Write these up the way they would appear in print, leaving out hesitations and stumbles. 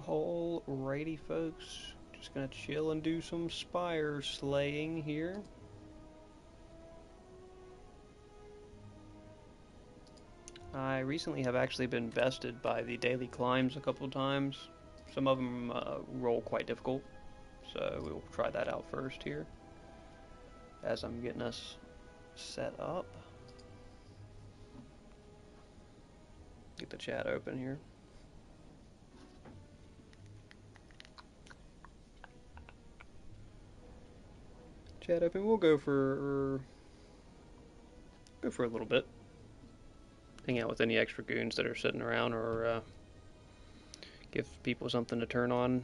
Alrighty, folks. Just gonna chill and do some Spire slaying here. I recently have actually been bested by the daily climbs a couple times. Some of them roll quite difficult, so we'll try that out first here as I'm getting us set up. Get the chat open here. Chat open. We'll go for a little bit. Hang out with any extra goons that are sitting around, or give people something to turn on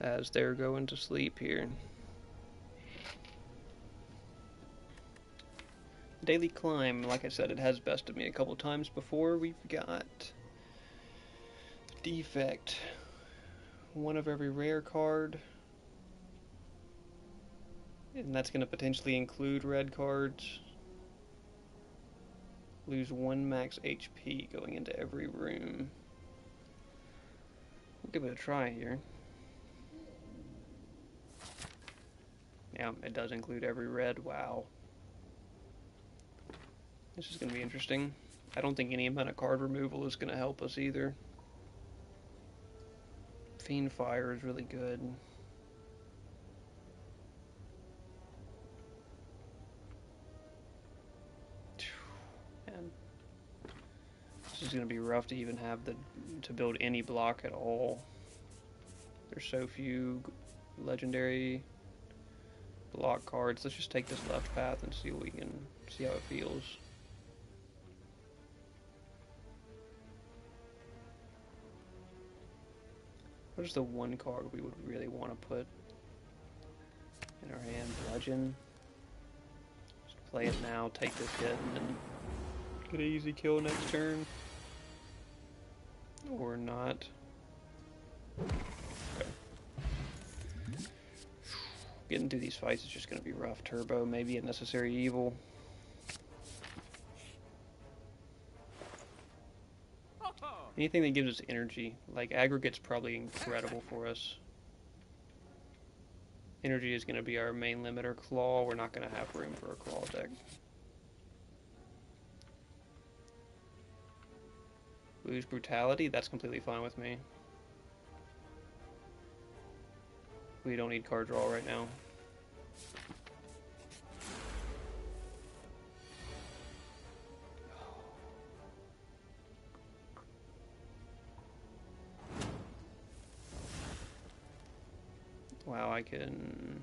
as they're going to sleep here. Daily climb, like I said, it has bested me a couple times before. We've got defect, one of every rare card, and that's going to potentially include red cards. Lose 1 max HP going into every room. We'll give it a try here. Yeah, it does include every red. Wow. This is going to be interesting. I don't think any amount of card removal is going to help us either. Fiend Fire is really good. Man. This is going to be rough to even have to build any block at all. There's so few legendary block cards. Let's just take this left path and see how it feels. What is the one card we would really want to put in our hand? Bludgeon. Just play it now, take this hit, and then get an easy kill next turn. Or not. Okay. Getting through these fights is just going to be rough. Turbo, maybe a necessary evil. Anything that gives us energy, like aggregate's probably incredible for us. Energy is going to be our main limiter. Claw, we're not going to have room for a claw deck. Lose brutality, that's completely fine with me. We don't need card draw right now. Wow, I can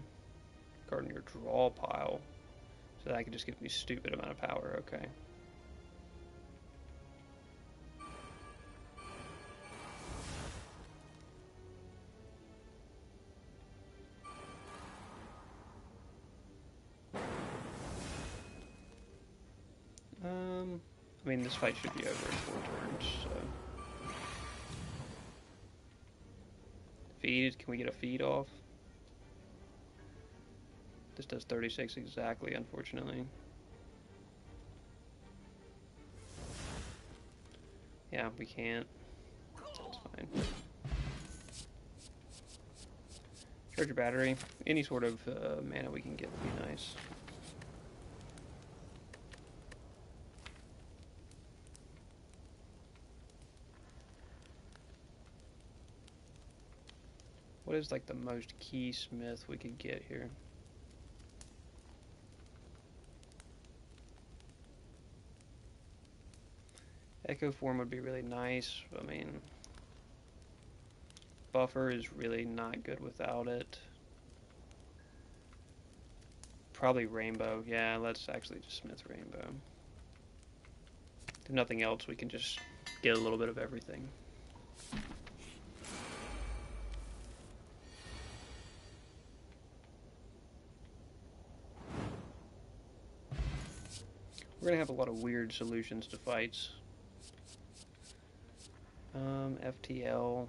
garden your draw pile. So that can just give me a stupid amount of power, okay. I mean, this fight should be over in 4 turns, so. Feed, can we get a feed off? This does 36 exactly, unfortunately. Yeah, we can't. That's fine. Charge your battery. Any sort of mana we can get would be nice. What is like the most key smith we could get here? Echo form would be really nice. I mean, buffer is really not good without it. Probably rainbow. Yeah, let's actually just smith rainbow. If nothing else, we can just get a little bit of everything. We're gonna have a lot of weird solutions to fights. FTL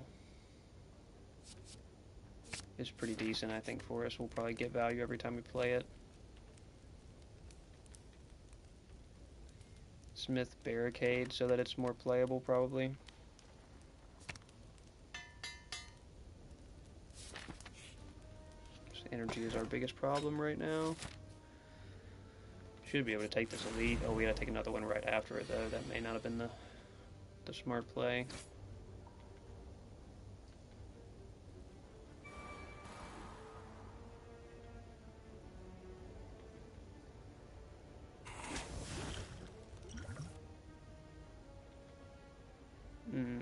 is pretty decent, I think, for us. We'll probably get value every time we play it. Smith Barricade so that it's more playable, probably. Energy is our biggest problem right now. Should be able to take this elite. Oh, we gotta take another one right after it though. That may not have been the smart play.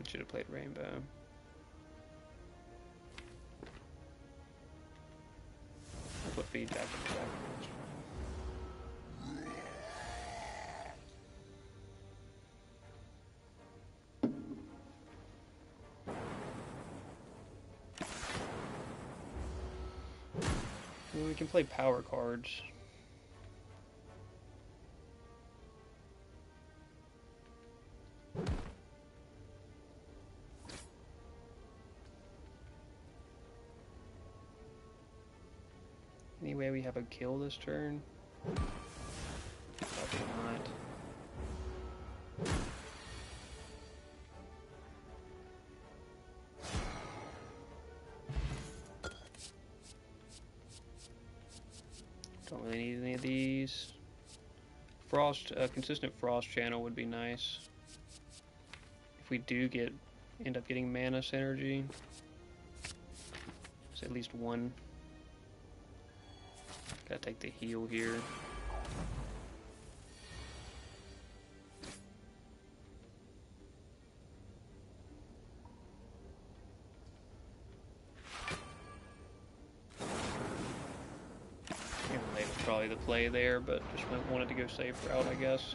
Should have played Rainbow. I'll put feedback in the back. Well, we can play power cards. Any way we have a kill this turn? Probably not. Don't really need any of these. Frost, consistent frost channel would be nice. If we do end up getting mana synergy, it's at least one. Gotta take the heal here. Late was probably the play there, but just wanted to go safe route, I guess.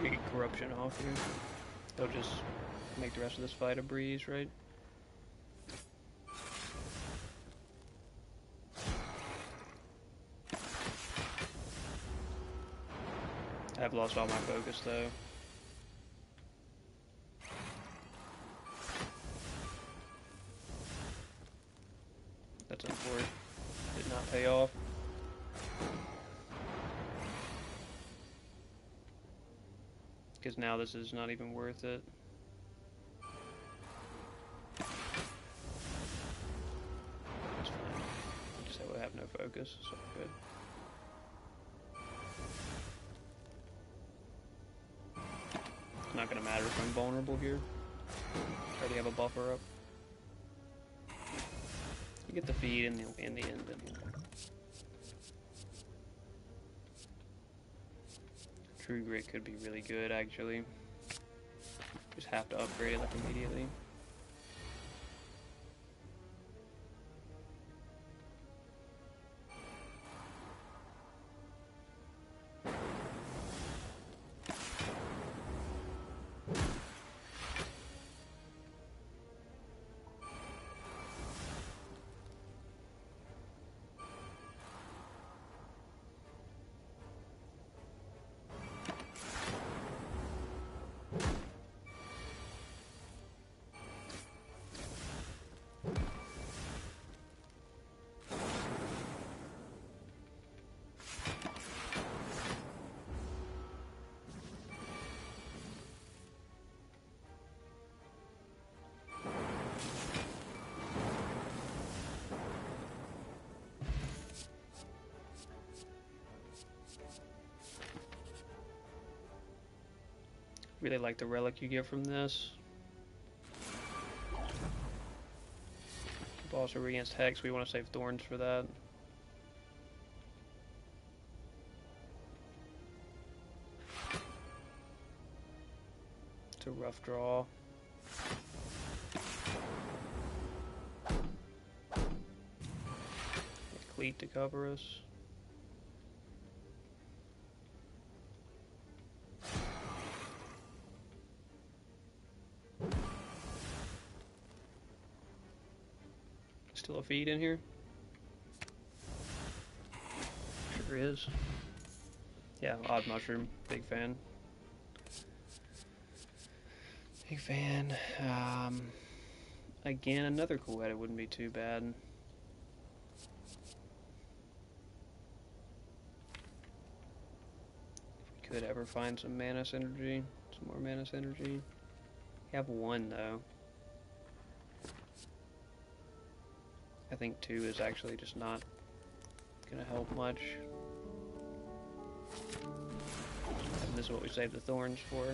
We get corruption off here. They'll just make the rest of this fight a breeze, right? I've lost all my focus though. That's unfortunate. Did not pay off. Because now this is not even worth it. That's fine. Just that we have no focus, so good. It's not gonna matter if I'm vulnerable here. Already have a buffer up. You get the feed in the end anyway. True Grit could be really good, actually. Just have to upgrade it like immediately. Really like the relic you get from this. Boss are against Hex, we want to save Thorns for that. It's a rough draw. Cleat to cover us. Still a feed in here? Sure is. Yeah, odd mushroom. Big fan. Big fan. Again, another cool edit wouldn't be too bad. If we could ever find some mana synergy. Some more mana synergy. We have one, though. I think 2 is actually just not gonna help much. And this is what we saved the thorns for.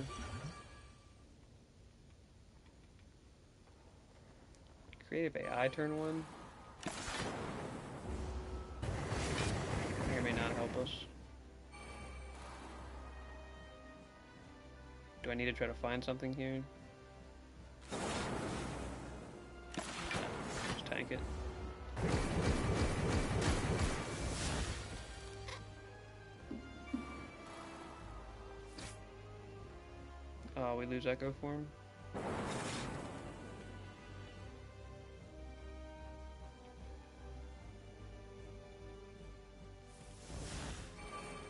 Creative AI turn 1. May or may not help us. Do I need to try to find something here? No, just tank it. Oh, we lose Echo Form?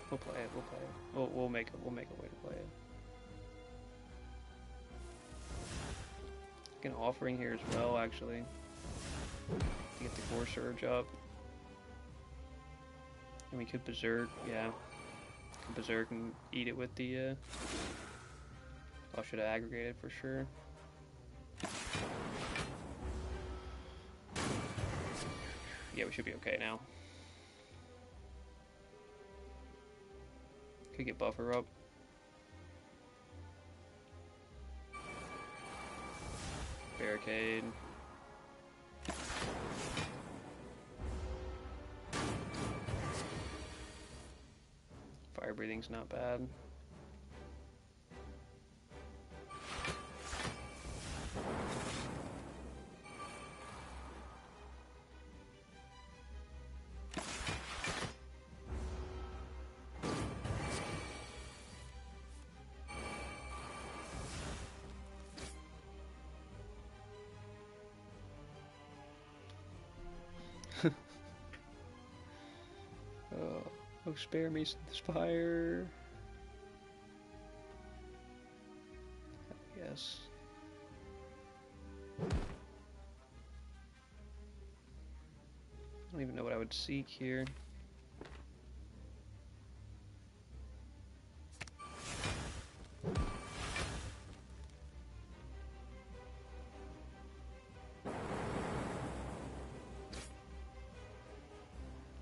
We'll play it, we'll play it. We'll make a way to play it. Get an offering here as well, actually. To get the core surge up. And we could berserk, yeah. Could berserk and eat it with the I should have aggregated for sure. Yeah, we should be okay now. Could get buffer up. Barricade. Fire breathing's not bad. Oh, spare me, Spire. Yes. I don't even know what I would seek here.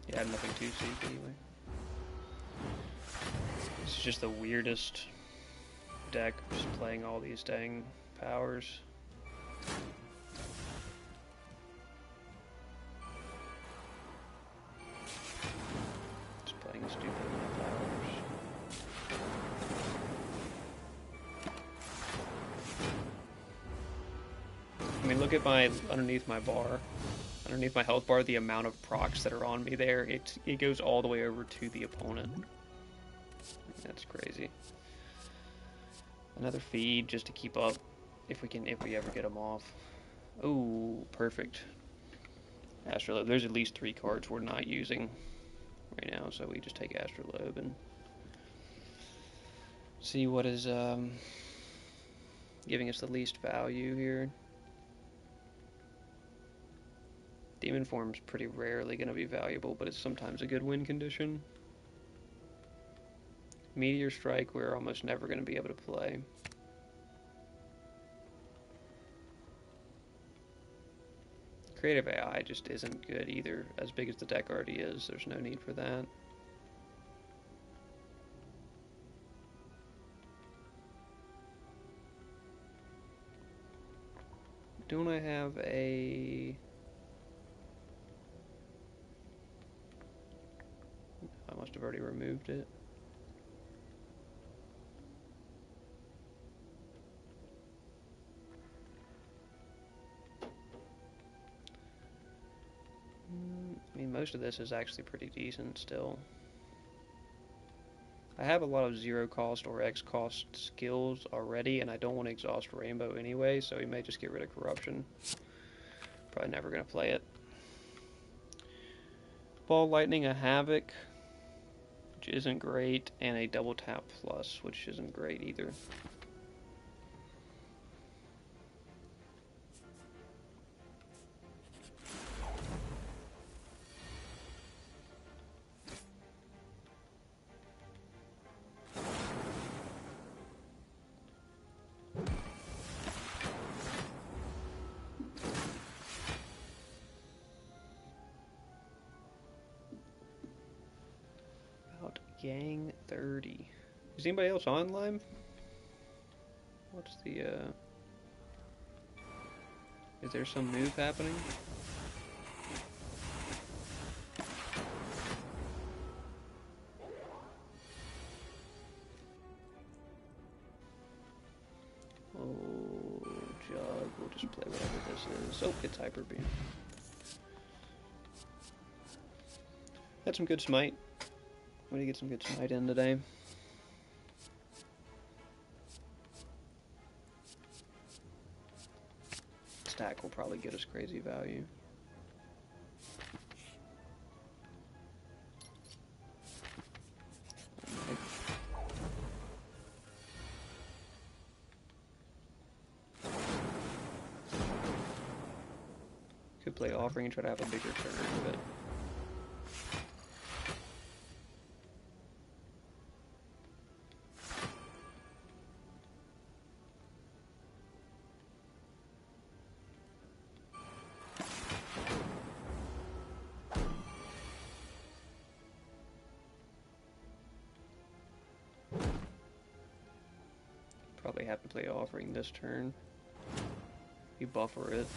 Yeah, I have nothing to seek anyway. This is just the weirdest deck, just playing all these dang powers. Just playing a stupid amount of powers. I mean, look at my, underneath my bar. Underneath my health bar, the amount of procs that are on me there, it goes all the way over to the opponent. That's crazy. Another feed just to keep up if we ever get them off. Oh, perfect. Astrolabe. There's at least 3 cards we're not using right now, so we just take Astrolabe and see what is giving us the least value here. Demon Form's pretty rarely going to be valuable, but it's sometimes a good win condition. Meteor Strike, we're almost never going to be able to play. Creative AI just isn't good either. As big as the deck already is, there's no need for that. Don't I have a... I must have already removed it. I mean, most of this is actually pretty decent still. I have a lot of 0 cost or X cost skills already, and I don't want to exhaust Rainbow anyway, so we may just get rid of Corruption. Probably never going to play it. Ball Lightning, a Havoc, which isn't great, and a double tap plus, which isn't great either. Gang 30. Is anybody else on Lime? What's the, is there some move happening? Oh, Jug. We'll just play whatever this is. Oh, it's Hyper Beam. Had some good smite. I'm gonna get some good smite in today. Stack will probably get us crazy value. Could play Offering and try to have a bigger turn, but probably have to play Offering this turn. You buffer it.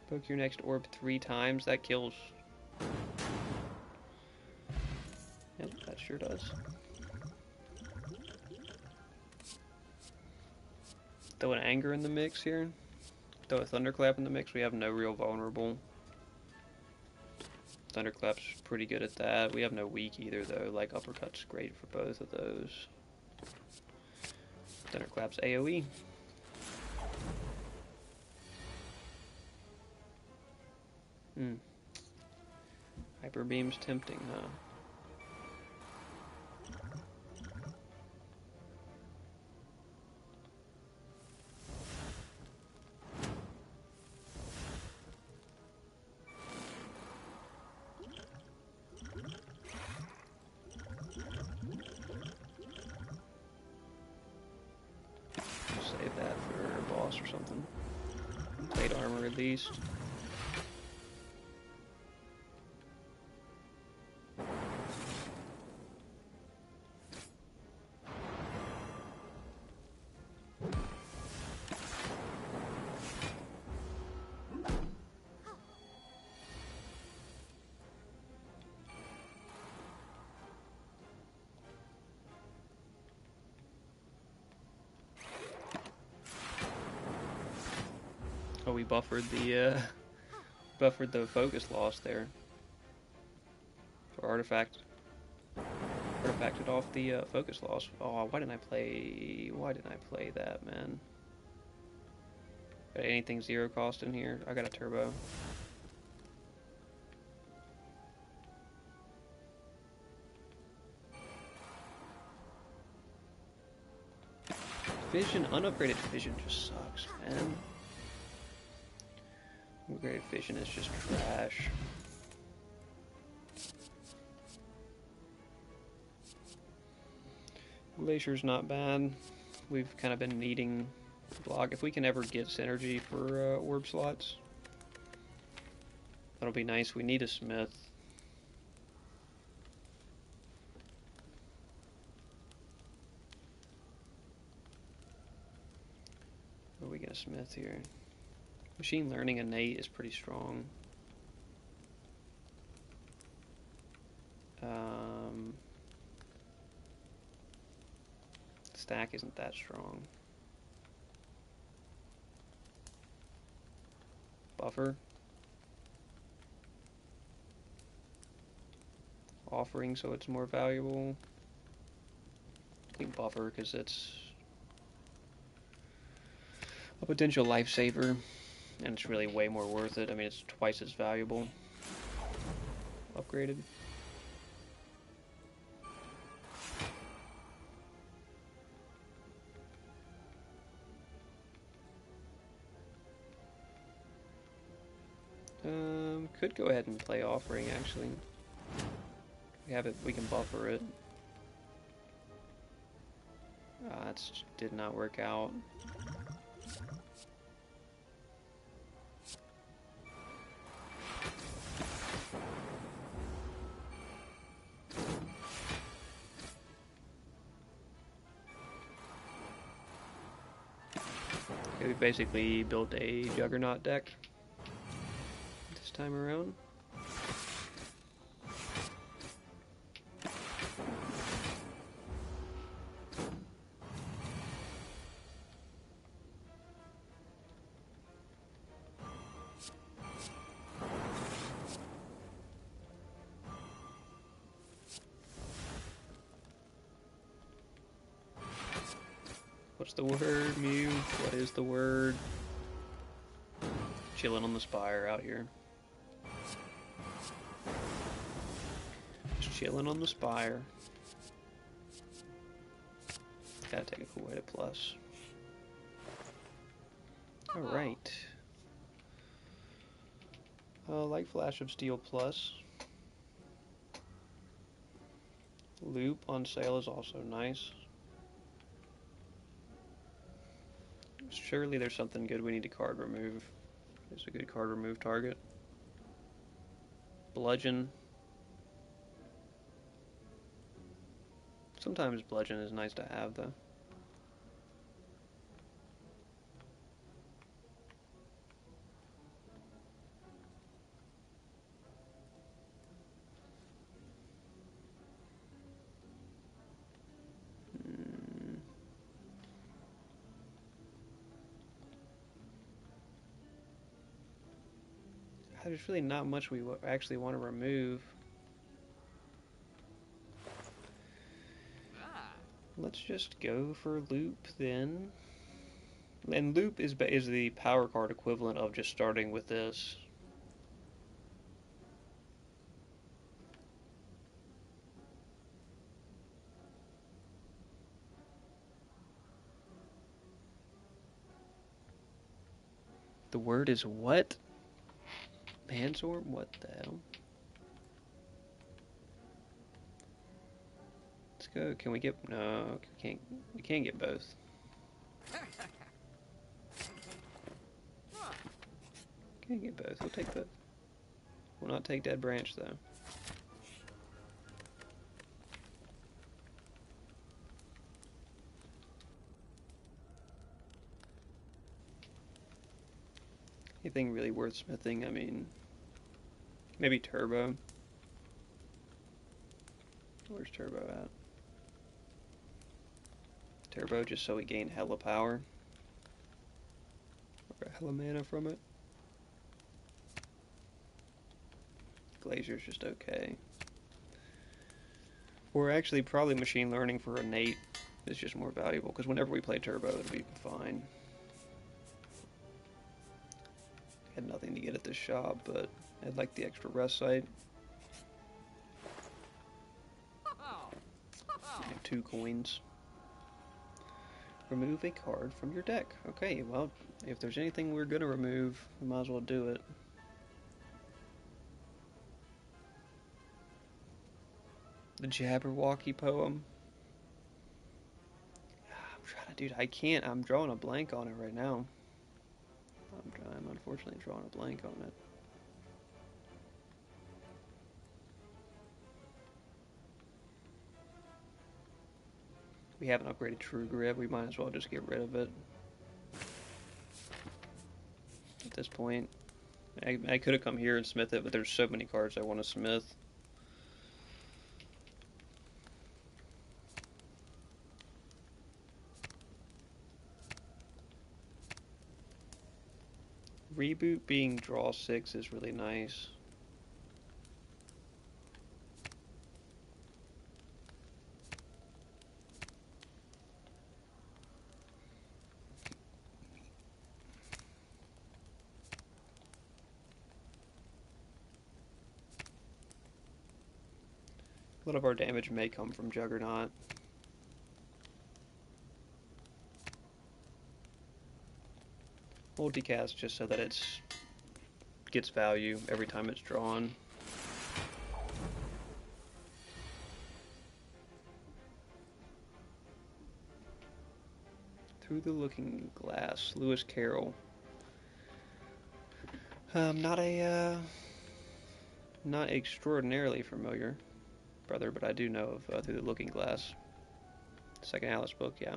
Poke your next orb 3 times, that kills. Yep, that sure does. Throw an Anger in the mix here. Throw a Thunderclap in the mix, we have no real vulnerable. Thunderclap's pretty good at that. We have no weak either though, like Uppercut's great for both of those. Thunderclap's AoE. Hyper Beam's tempting, huh? Save that for a boss or something. Plate armor at least. Oh, we buffered the focus loss there. For artifacted off the focus loss. Oh, why didn't I play that, man? Got anything 0 cost in here? I got a turbo. Vision, unupgraded Vision just sucks, man. Upgraded Vision is just trash. Glacier's not bad. We've kind of been needing block. If we can ever get synergy for orb slots, that'll be nice. We need a smith. What are we gonna smith here? Machine learning innate is pretty strong. Stack isn't that strong. Buffer. Offering so it's more valuable. I think buffer because it's potential lifesaver, and it's really way more worth it. I mean, it's twice as valuable. Upgraded. Could go ahead and play Offering, actually. We have it, we can buffer it. That did not work out. Okay, we basically built a Juggernaut deck this time around. What's the word, Mew? What is the word? Chilling on the Spire out here. Just chilling on the Spire. Gotta take a cool way to plus. Alright. Like Flash of Steel plus. Loop on sale is also nice. Surely there's something good we need to card remove. It's a good card remove target. Bludgeon. Sometimes Bludgeon is nice to have, though. There's really not much we actually want to remove. Let's just go for Loop then. And Loop is the power card equivalent of just starting with this. The word is what? Panzorm? What the hell? Let's go. Can we get... No, we can't get both. Can't get both. We'll take both. We'll not take Dead Branch, though. Anything really worth smithing? I mean, maybe Turbo. Where's Turbo at? Turbo, just so we gain hella power. Or hella mana from it. Glazier's just okay. Or actually, probably Machine Learning for Innate is just more valuable, because whenever we play Turbo, it'll be fine. Had nothing to get at this shop, but I'd like the extra rest site. 2 coins. Remove a card from your deck. Okay, well, if there's anything we're gonna remove, we might as well do it. The Jabberwocky poem. I'm trying to, dude, I can't. I'm drawing a blank on it right now. I'm unfortunately drawing a blank on it. We haven't upgraded True Grip. We might as well just get rid of it. At this point. I could have come here and smith it, but there's so many cards I want to smith. Reboot being draw 6 is really nice. A lot of our damage may come from Juggernaut. Multicast just so that it's gets value every time it's drawn. Through the Looking Glass, Lewis Carroll. Not extraordinarily familiar, brother, but I do know of Through the Looking Glass. Second Alice book, yeah.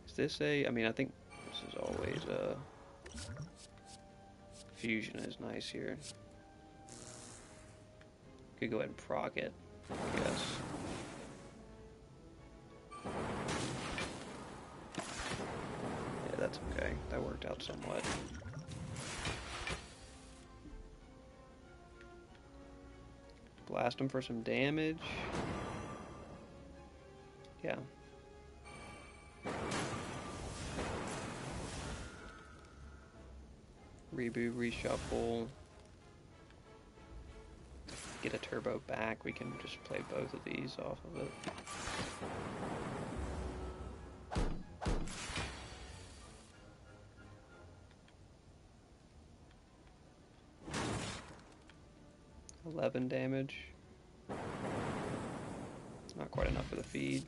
Is this a? I mean, I think this is always a. Fusion is nice here. Could go ahead and proc it, I guess. Yeah, that's okay. That worked out somewhat. Blast him for some damage. Yeah. Reboot, reshuffle. Get a turbo back. We can just play both of these off of it. $11 damage. Not quite enough for the feed.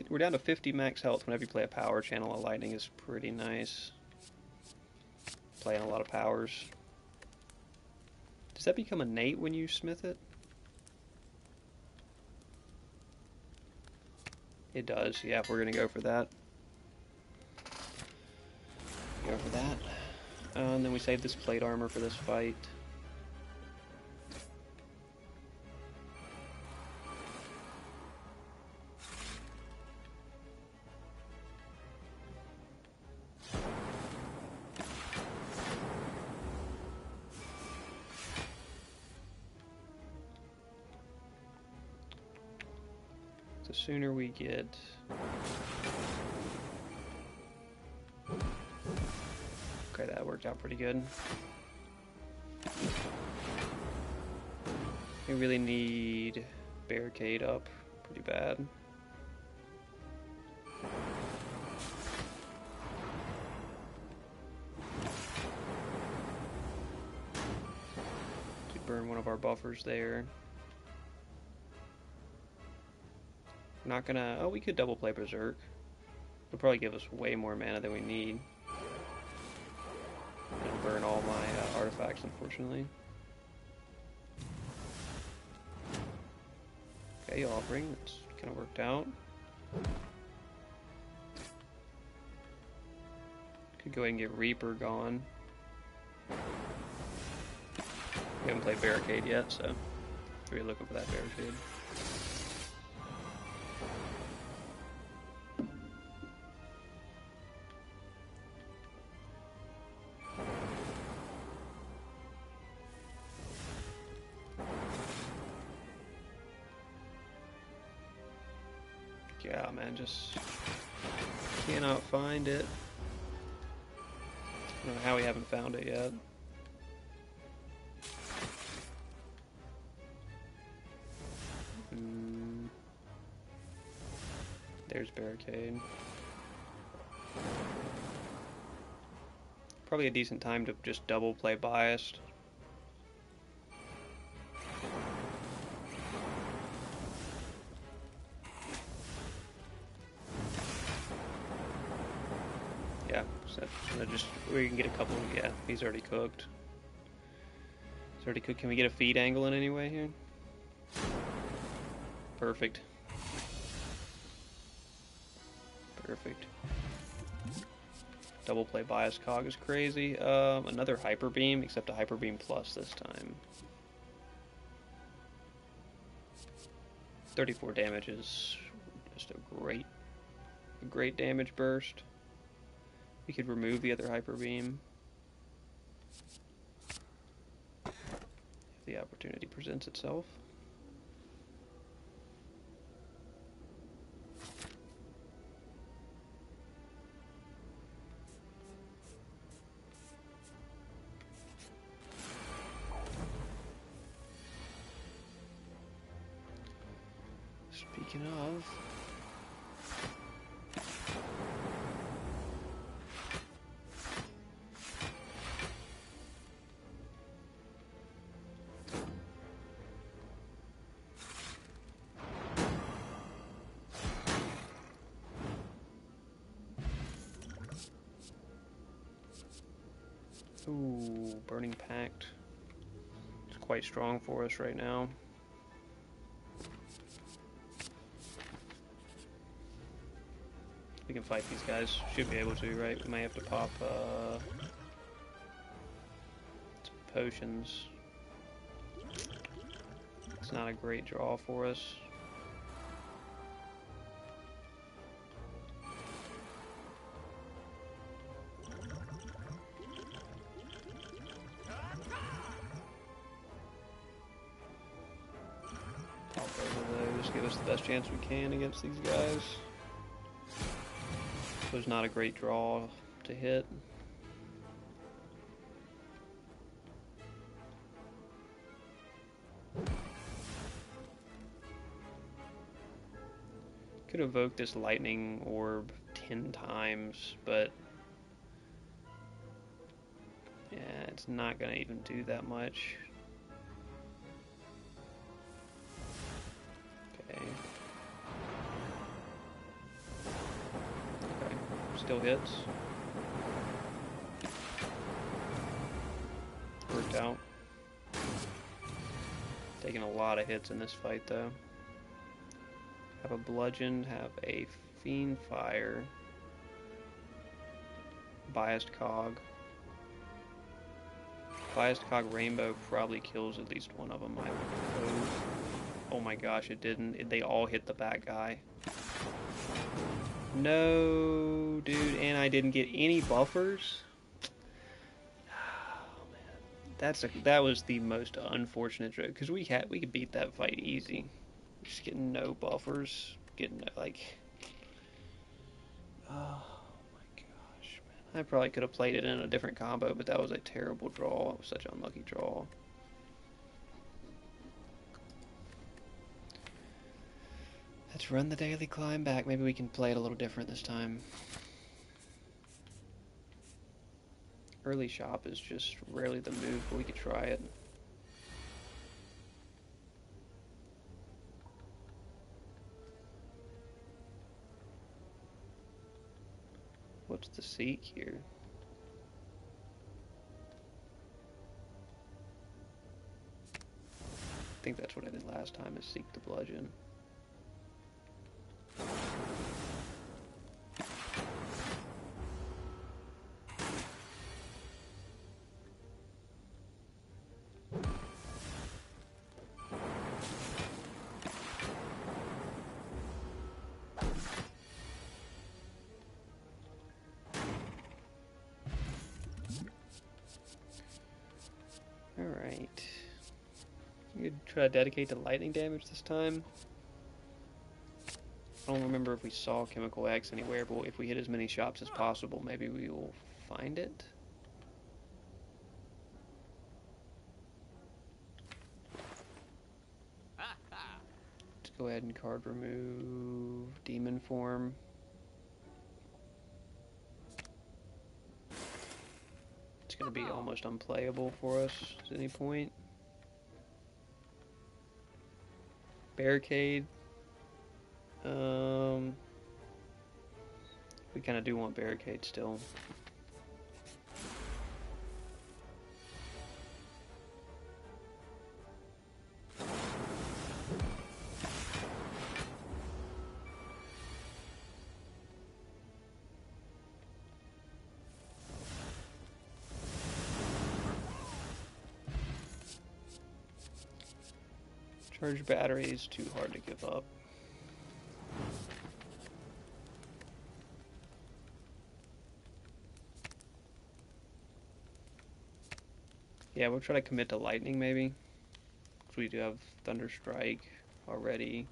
We're down to 50 max health whenever you play a power. Channel of Lightning is pretty nice. Playing a lot of powers. Does that become innate when you smith it? It does, yeah, we're gonna go for that. Go for that. And then we save this plate armor for this fight. The sooner we get... Okay, that worked out pretty good. We really need barricade up pretty bad. To burn one of our buffers there. Not gonna... Oh, we could double play Berserk. It'll probably give us way more mana than we need. And burn all my artifacts, unfortunately. Okay, offering. That's kind of worked out. Could go ahead and get Reaper gone. We haven't played Barricade yet, so we're looking for that Barricade. Yeah, man, just cannot find it. I don't know how we haven't found it yet. There's Barricade. Probably a decent time to just double play Biased. Yeah, so just we can get a couple. Yeah, he's already cooked. He's already cooked. Can we get a feed angle in any way here? Perfect. Perfect. Double play Bias Cog is crazy. Another Hyper Beam, except a Hyper Beam Plus this time. 34 damage is just a great damage burst. We could remove the other Hyper Beam if the opportunity presents itself. Speaking of... Ooh, Burning Pact. It's quite strong for us right now. We can fight these guys. Should be able to, right? We might have to pop some potions. It's not a great draw for us. Pop over those, give us the best chance we can against these guys. So it's not a great draw to hit. Could evoke this lightning orb 10 times, but yeah, it's not gonna even do that much. Okay. Okay, still hits. Worked out. Taking a lot of hits in this fight though. Have a bludgeon, have a fiend fire, biased cog. Biased cog rainbow probably kills at least one of them, I suppose. Oh my gosh, it didn't. They all hit the bad guy. No, dude, and I didn't get any buffers. Oh man, that was the most unfortunate joke because we could beat that fight easy. Just getting no buffers, getting like, oh my gosh, man. I probably could have played it in a different combo, but that was a terrible draw. It was such an unlucky draw. Let's run the daily climb back. Maybe we can play it a little different this time. Early shop is just rarely the move, but we could try it. What's the seek here? I think that's what I did last time, is seek the bludgeon. Alright. You could try to dedicate to lightning damage this time. I don't remember if we saw Chemical X anywhere, but if we hit as many shops as possible, maybe we will find it. Let's go ahead and card remove Demon Form. It's going to be almost unplayable for us at any point. Barricade. We kind of do want barricade still. Charged battery is too hard to give up. Yeah, we'll try to commit to lightning maybe. Because we do have Thunder Strike already.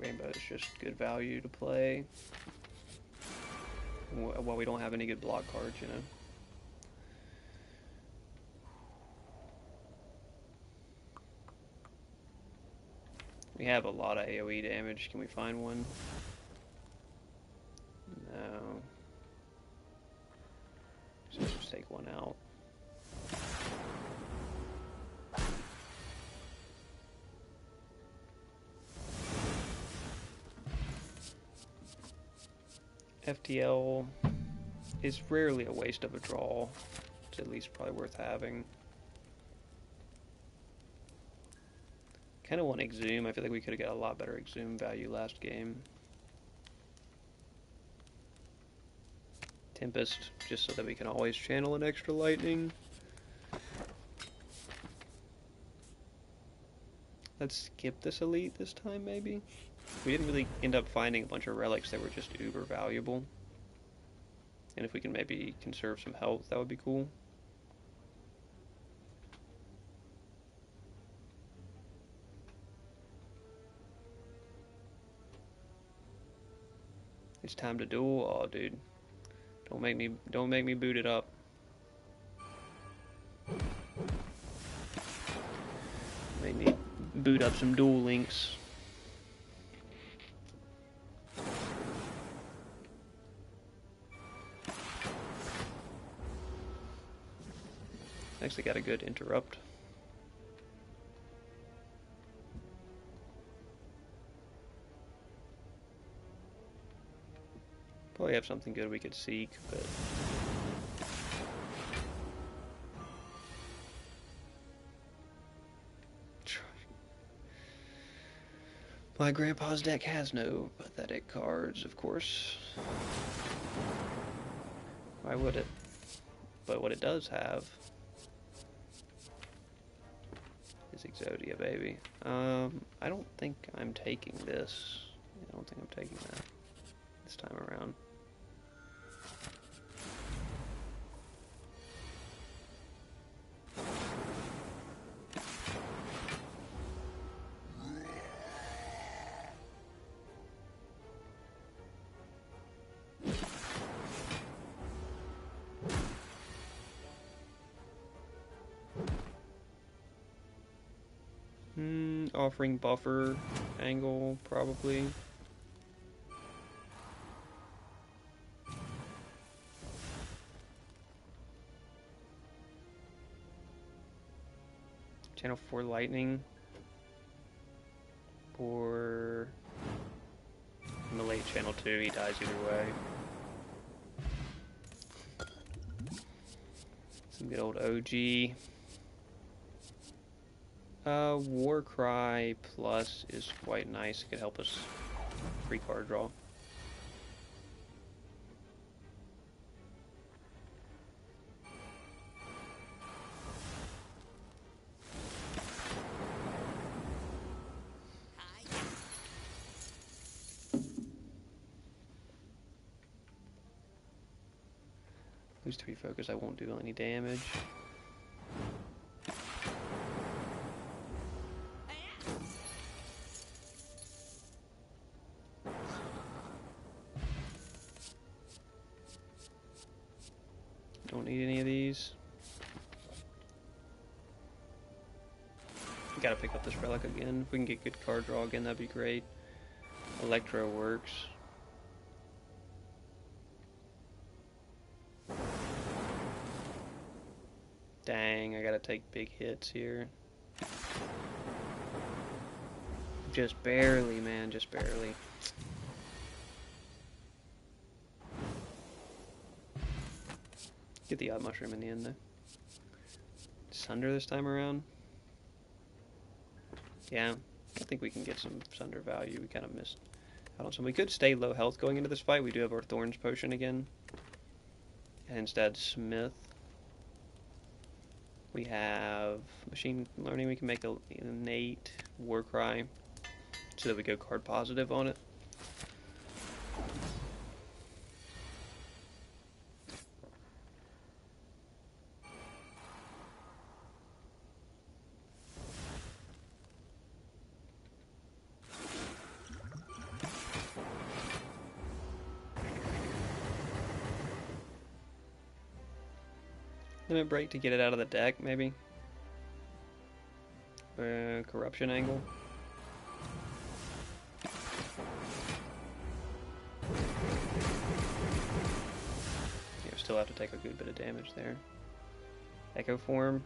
Rainbow is just good value to play. Well, we don't have any good block cards, you know. have a lot of AoE damage. Can we find one? No. So let's take one out. FTL is rarely a waste of a draw. It's at least probably worth having. Kind of want Exhume. I feel like we could have got a lot better Exhume value last game. Tempest, just so that we can always channel an extra lightning. Let's skip this elite this time, maybe? We didn't really end up finding a bunch of relics that were just uber valuable. And if we can maybe conserve some health, that would be cool. It's time to duel. Oh, dude. Don't make me boot it up. Make me boot up some Duel Links. Actually got a good interrupt. Probably have something good we could seek, but my grandpa's deck has no pathetic cards, of course. Why would it? But what it does have is Exodia, baby. I don't think I'm taking this. I don't think I'm taking that this time around. Offering buffer angle, probably. Channel 4 lightning. Or Malay channel 2, he dies either way. Some good old OG. Warcry Plus is quite nice. It could help us free card draw. Lose 3 focus, I won't do any damage. Don't need any of these. Gotta pick up this relic again. If we can get good card draw again, that'd be great. Electro works. Dang, I gotta take big hits here. Just barely, man, just barely. Get the odd mushroom in the end, though. Sunder this time around? Yeah, I think we can get some Sunder value. We kind of missed out on some. We could stay low health going into this fight. We do have our Thorns potion again. And instead, Smith. We have Machine Learning. We can make an innate Warcry so that we go card positive on it. Limit Break to get it out of the deck, maybe. Corruption Angle. still have to take a good bit of damage there. Echo Form.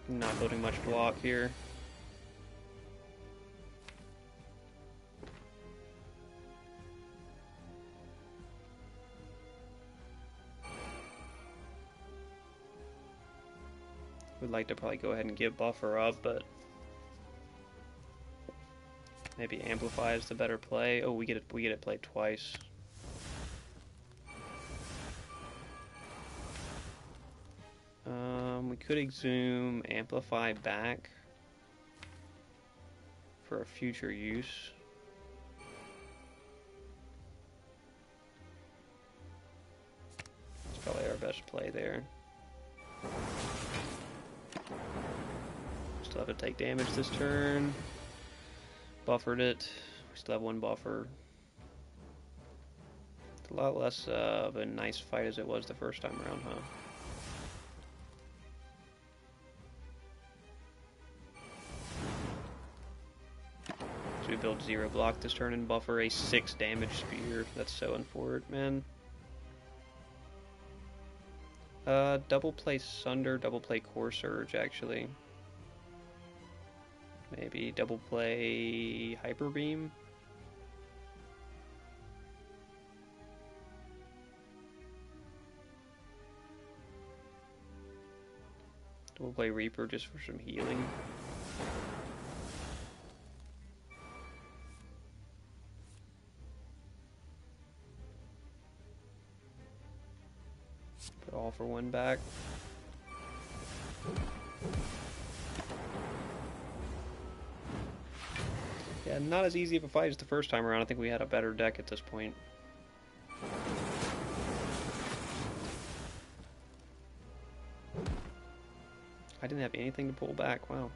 Not building much block here. Would like to probably go ahead and give buffer up, but maybe Amplify is the better play. Oh, we get it played twice. We could exhume Amplify back for a future use. It's probably our best play there. Still have to take damage this turn. Buffered it. We still have one buffer. It's a lot less of a nice fight as it was the first time around, huh? So we build 0 block this turn and buffer a 6 damage spear. That's so unfortunate, man. Double play Sunder, double play Core Surge, actually. Maybe double play Hyper Beam. Double play Reaper just for some healing. Put all for one back. Yeah, not as easy of a fight as the first time around. I think we had a better deck at this point. I didn't have anything to pull back. Wow.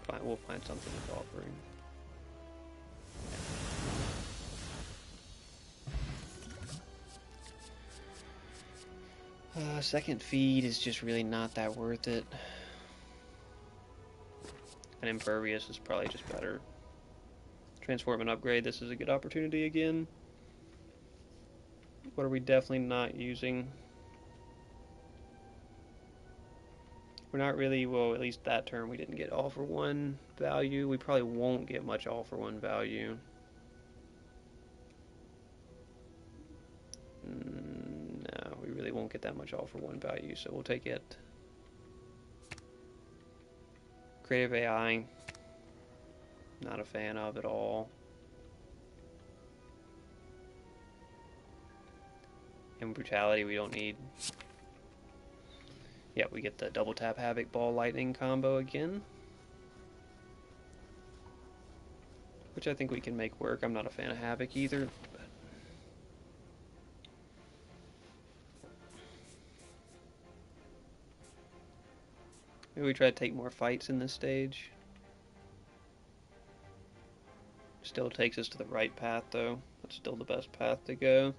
Fine, we'll find something with offering. Second feed is just really not that worth it. And Impervious is probably just better. Transform and upgrade, this is a good opportunity again. What are we definitely not using? We're not really, well, at least that turn we didn't get all for one value. We probably won't get much all for one value. No, we really won't get that much all for one value, so we'll take it. Creative AI, not a fan of at all. And Brutality we don't need. Yeah, we get the double tap Havoc Ball Lightning combo again, which I think we can make work. I'm not a fan of Havoc either. Maybe we try to take more fights in this stage. Still takes us to the right path though. That's still the best path to go.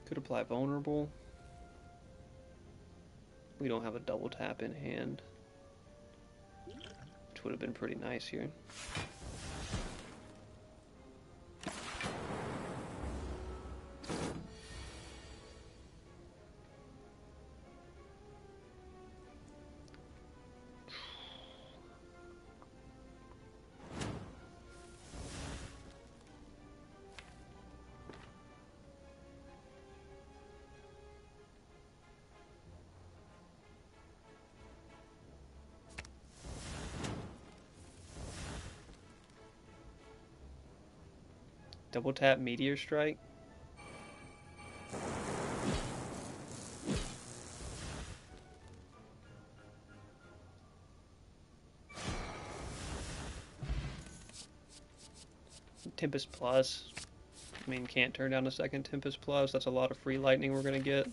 Could apply Vulnerable. We don't have a double tap in hand, which would have been pretty nice here. Double tap Meteor Strike. Tempest Plus. I mean, can't turn down a second Tempest Plus. That's a lot of free lightning we're gonna get.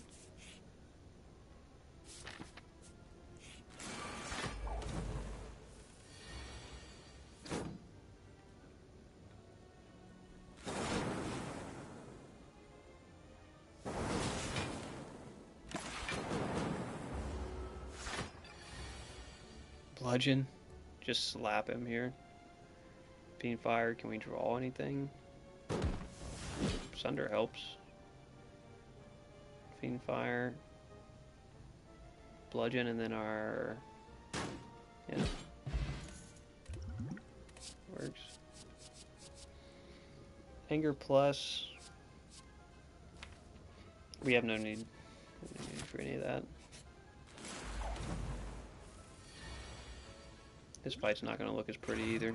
bludgeon? Just slap him here. Fiend Fire, can we draw anything? Sunder helps. Fiend Fire. Bludgeon, and then our... Yeah. Works. Anger plus. We have no need for any of that. This fight's not going to look as pretty either.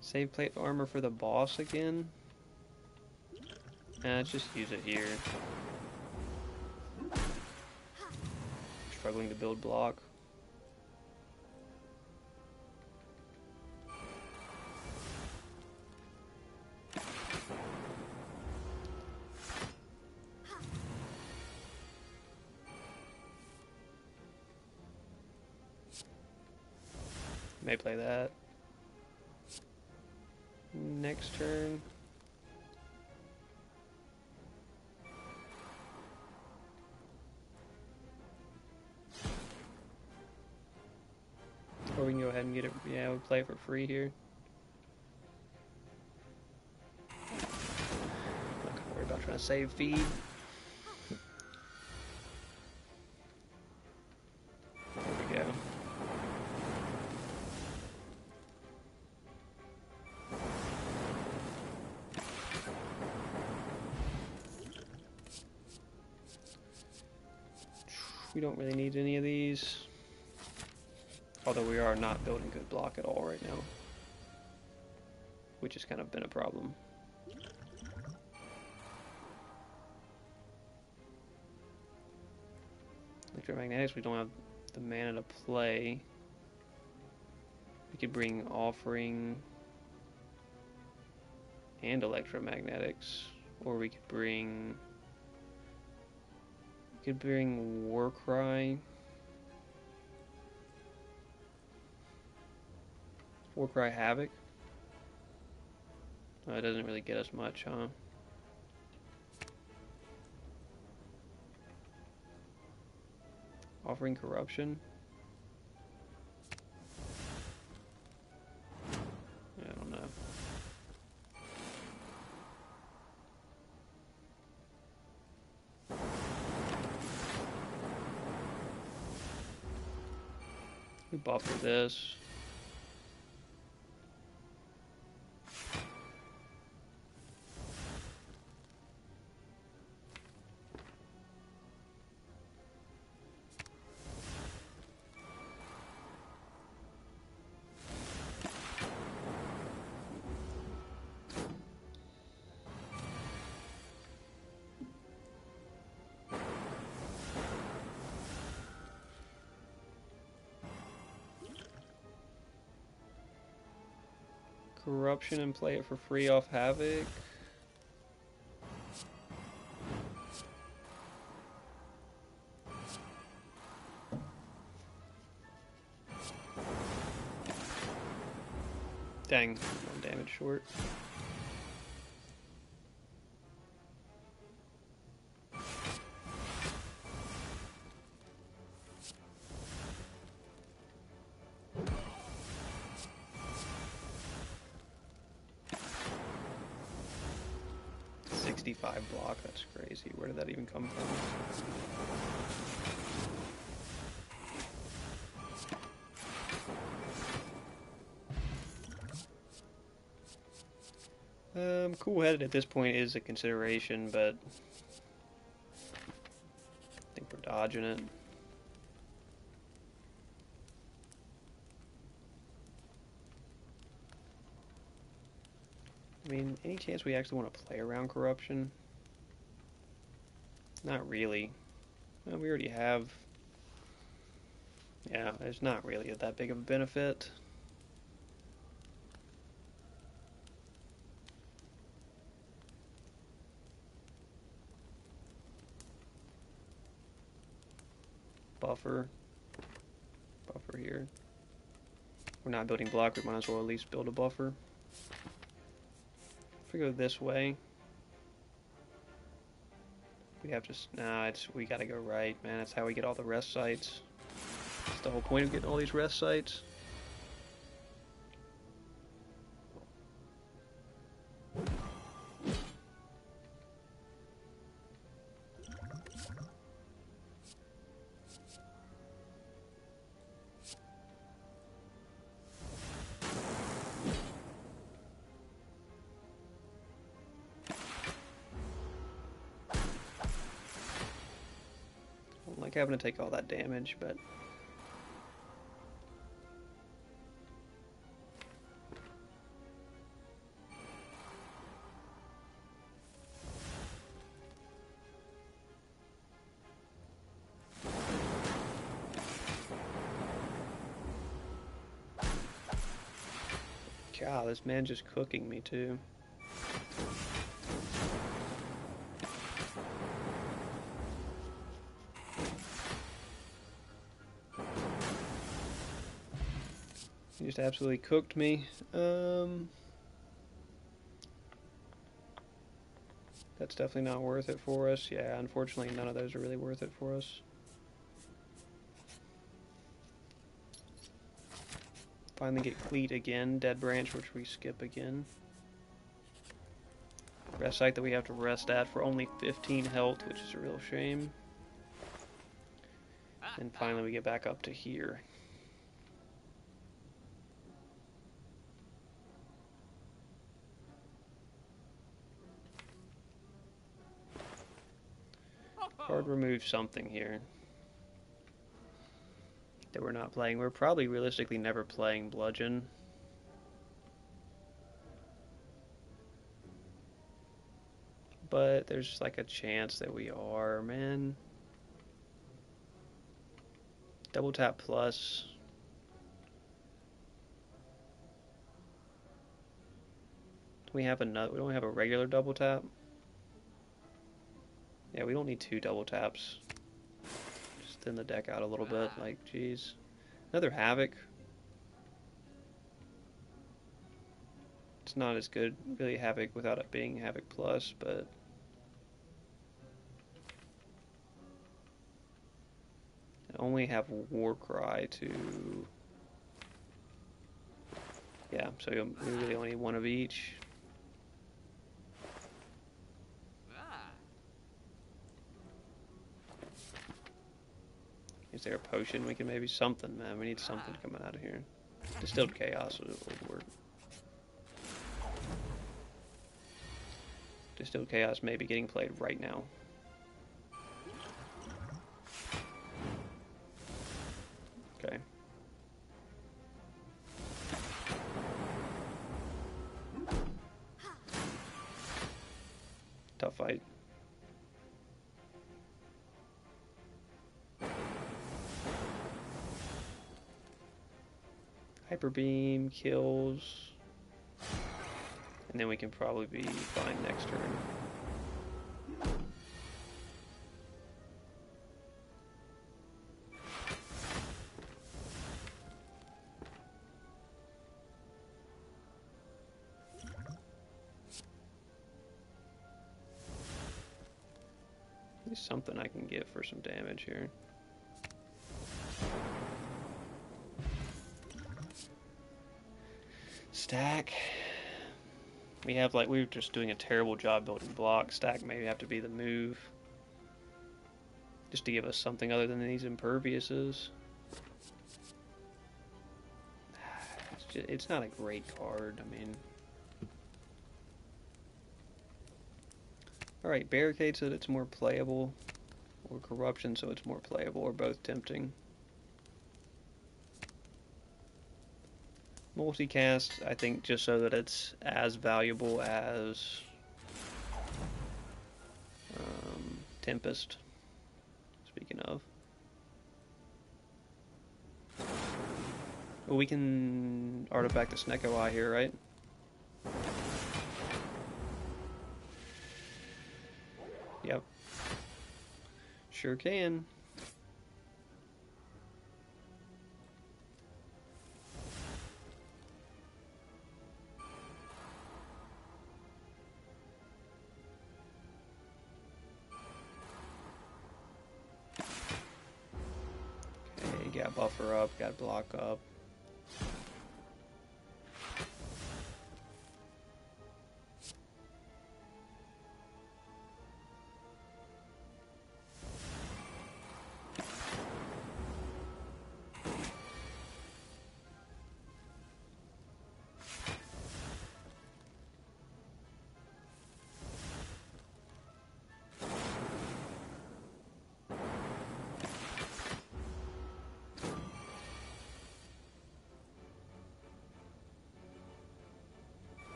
Save plate armor for the boss again? Let's just use it here. Struggling to build block. May play that. Next turn. Or we can go ahead and get it. Yeah, we'll play it for free here. Not gonna worry about trying to save feed. There we go. We don't really need any of these. Although we are not building good block at all right now. Which has kind of been a problem. Electromagnetics, we don't have the mana to play. We could bring Offering and Electromagnetics. Or we could bring... Warcry. Warcry Havoc. Oh, it doesn't really get us much, huh? Offering Corruption. I don't know. We buffer this. Corruption and play it for free off Havoc. Dang, 1 damage short. Block, that's crazy. Where did that even come from? Cool-headed at this point is a consideration, but I think we're dodging it. I mean, any chance we actually want to play around Corruption? Not really. Well, we already have... Yeah, it's not really that big of a benefit. buffer here. We're not building block, we might as well at least build a buffer. If we go this way, we have to, nah, we gotta go right, man. That's how we get all the rest sites. That's the whole point of getting all these rest sites. Like having to take all that damage, but God, this man just cooking me too. He just absolutely cooked me. That's definitely not worth it for us. Yeah, unfortunately none of those are really worth it for us. Finally get Cleat again, Dead Branch, which we skip again. Rest site that we have to rest at for only 15 health, which is a real shame. And finally we get back up to here. Card remove something here that we're not playing. We're probably realistically never playing Bludgeon. But there's like a chance that we are, man. Double tap plus. Do we have another? We don't have a regular double tap. Yeah, we don't need 2 double taps. Just thin the deck out a little bit. Like, geez. Another Havoc. It's not as good, really, Havoc without it being Havoc plus, but I only have Warcry to. Yeah, so we really only need 1 of each. Is there a potion? We can maybe something, man. We need something coming out of here. Distilled Chaos would work. Distilled Chaos may be getting played right now. Okay. Tough fight. Hyper Beam kills. And then we can probably be fine next turn. There's something I can get for some damage here. Stack. We have, like, we were just doing a terrible job building blocks. Stack may have to be the move. Just to give us something other than these imperviouses. It's not a great card, I mean. Alright, Barricade so that it's more playable. Or Corruption so it's more playable, or both tempting. Multicast, I think, just so that it's as valuable as Tempest. Speaking of. Well, we can artifact the Snecko Eye here, right? Yep. Sure can. got buffer up, got block up.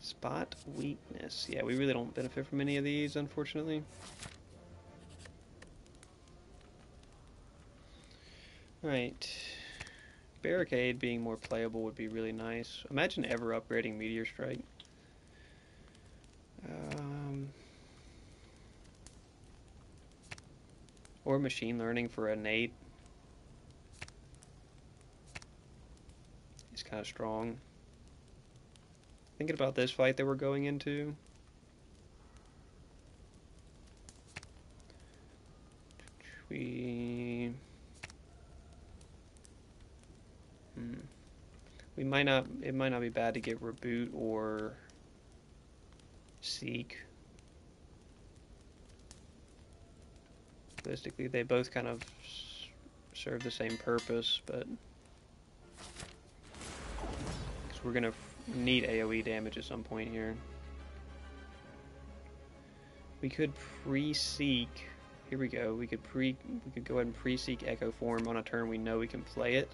Spot weakness. Yeah, we really don't benefit from any of these, unfortunately. Alright. Barricade being more playable would be really nice. Imagine ever upgrading Meteor Strike. Or machine learning for a Nate. It's kind of strong. Thinking about this fight that we're going into. We might not, it might not be bad to get Reboot or Seek. Realistically, they both kind of serve the same purpose, but because we're gonna need AoE damage at some point here. We could pre-seek. Here we go. We could go ahead and pre-seek Echo Form on a turn we know we can play it.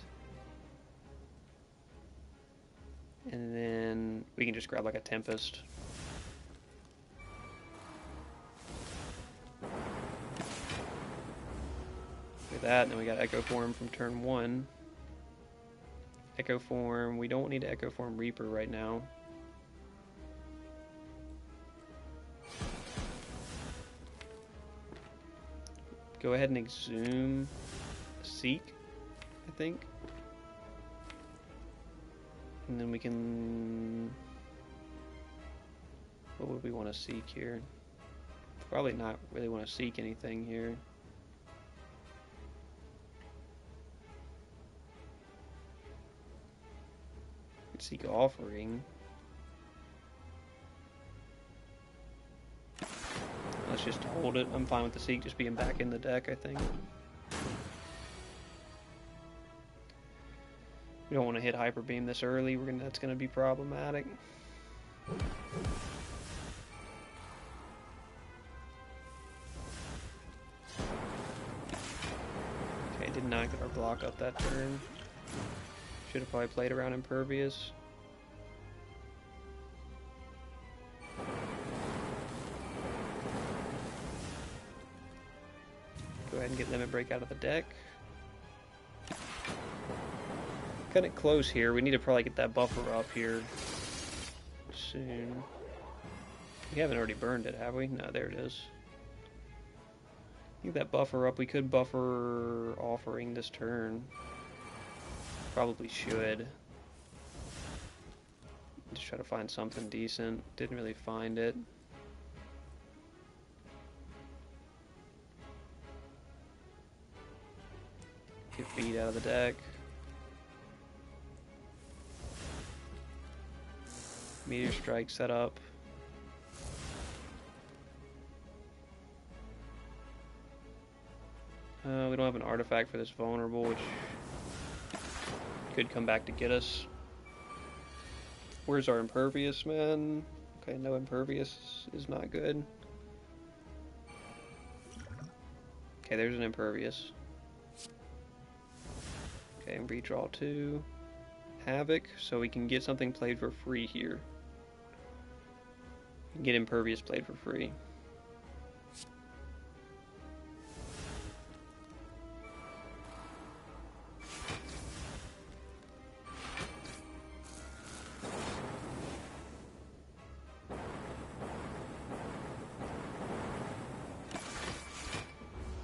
And then we can just grab like a Tempest. Look at that, and then we got Echo Form from turn 1. Echo Form, we don't need to Echo Form Reaper right now. Go ahead and exhume Seek, I think. And then we can... What would we want to seek here? Probably not really want to seek anything here. Seek Offering. Let's just hold it. I'm fine with the Seek just being back in the deck, I think. We don't want to hit Hyper Beam this early. That's gonna be problematic. Okay, did not get our block up that turn. Should have probably played around Impervious. Go ahead and get Limit Break out of the deck. Cutting it close here. We need to probably get that buffer up here soon. We haven't already burned it, have we? No, there it is. Get that buffer up. We could buffer Offering this turn. Probably should. Just try to find something decent. Didn't really find it. Get Beat out of the deck. Meteor Strike set up. We don't have an artifact for this vulnerable, which could come back to get us. Where's our Impervious, man? Okay, no Impervious is not good. Okay, there's an Impervious. Okay, and redraw 2. Havoc, so we can get something played for free here. We can get Impervious played for free.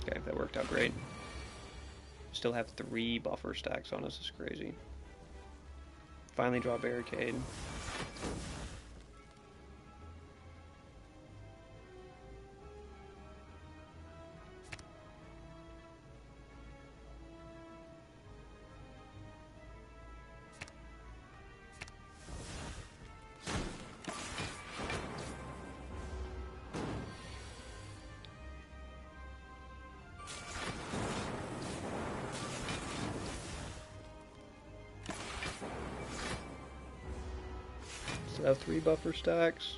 Okay, that worked out great. Still have 3 buffer stacks on us, it's crazy. Finally draw Barricade. Should have 3 buffer stacks.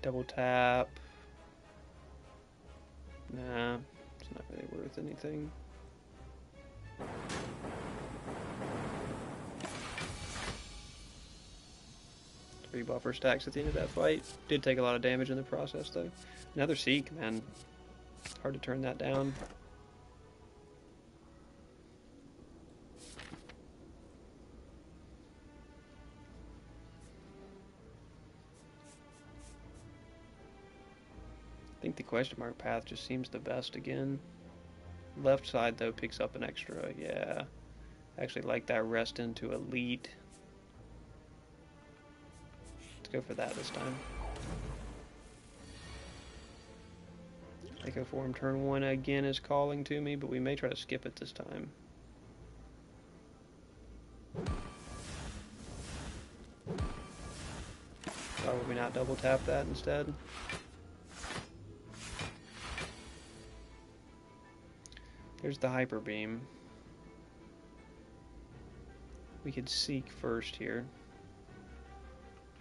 Double tap. Nah, it's not really worth anything. Three buffer stacks at the end of that fight. Did take a lot of damage in the process, though. Another Seek, man. Hard to turn that down. I think the question mark path just seems the best again. Left side, though, picks up an extra, yeah. Actually like that rest into elite. Let's go for that this time. Echo Form turn 1 again is calling to me, but we may try to skip it this time. Why would we not double tap that instead? There's the Hyper Beam. We could seek first here.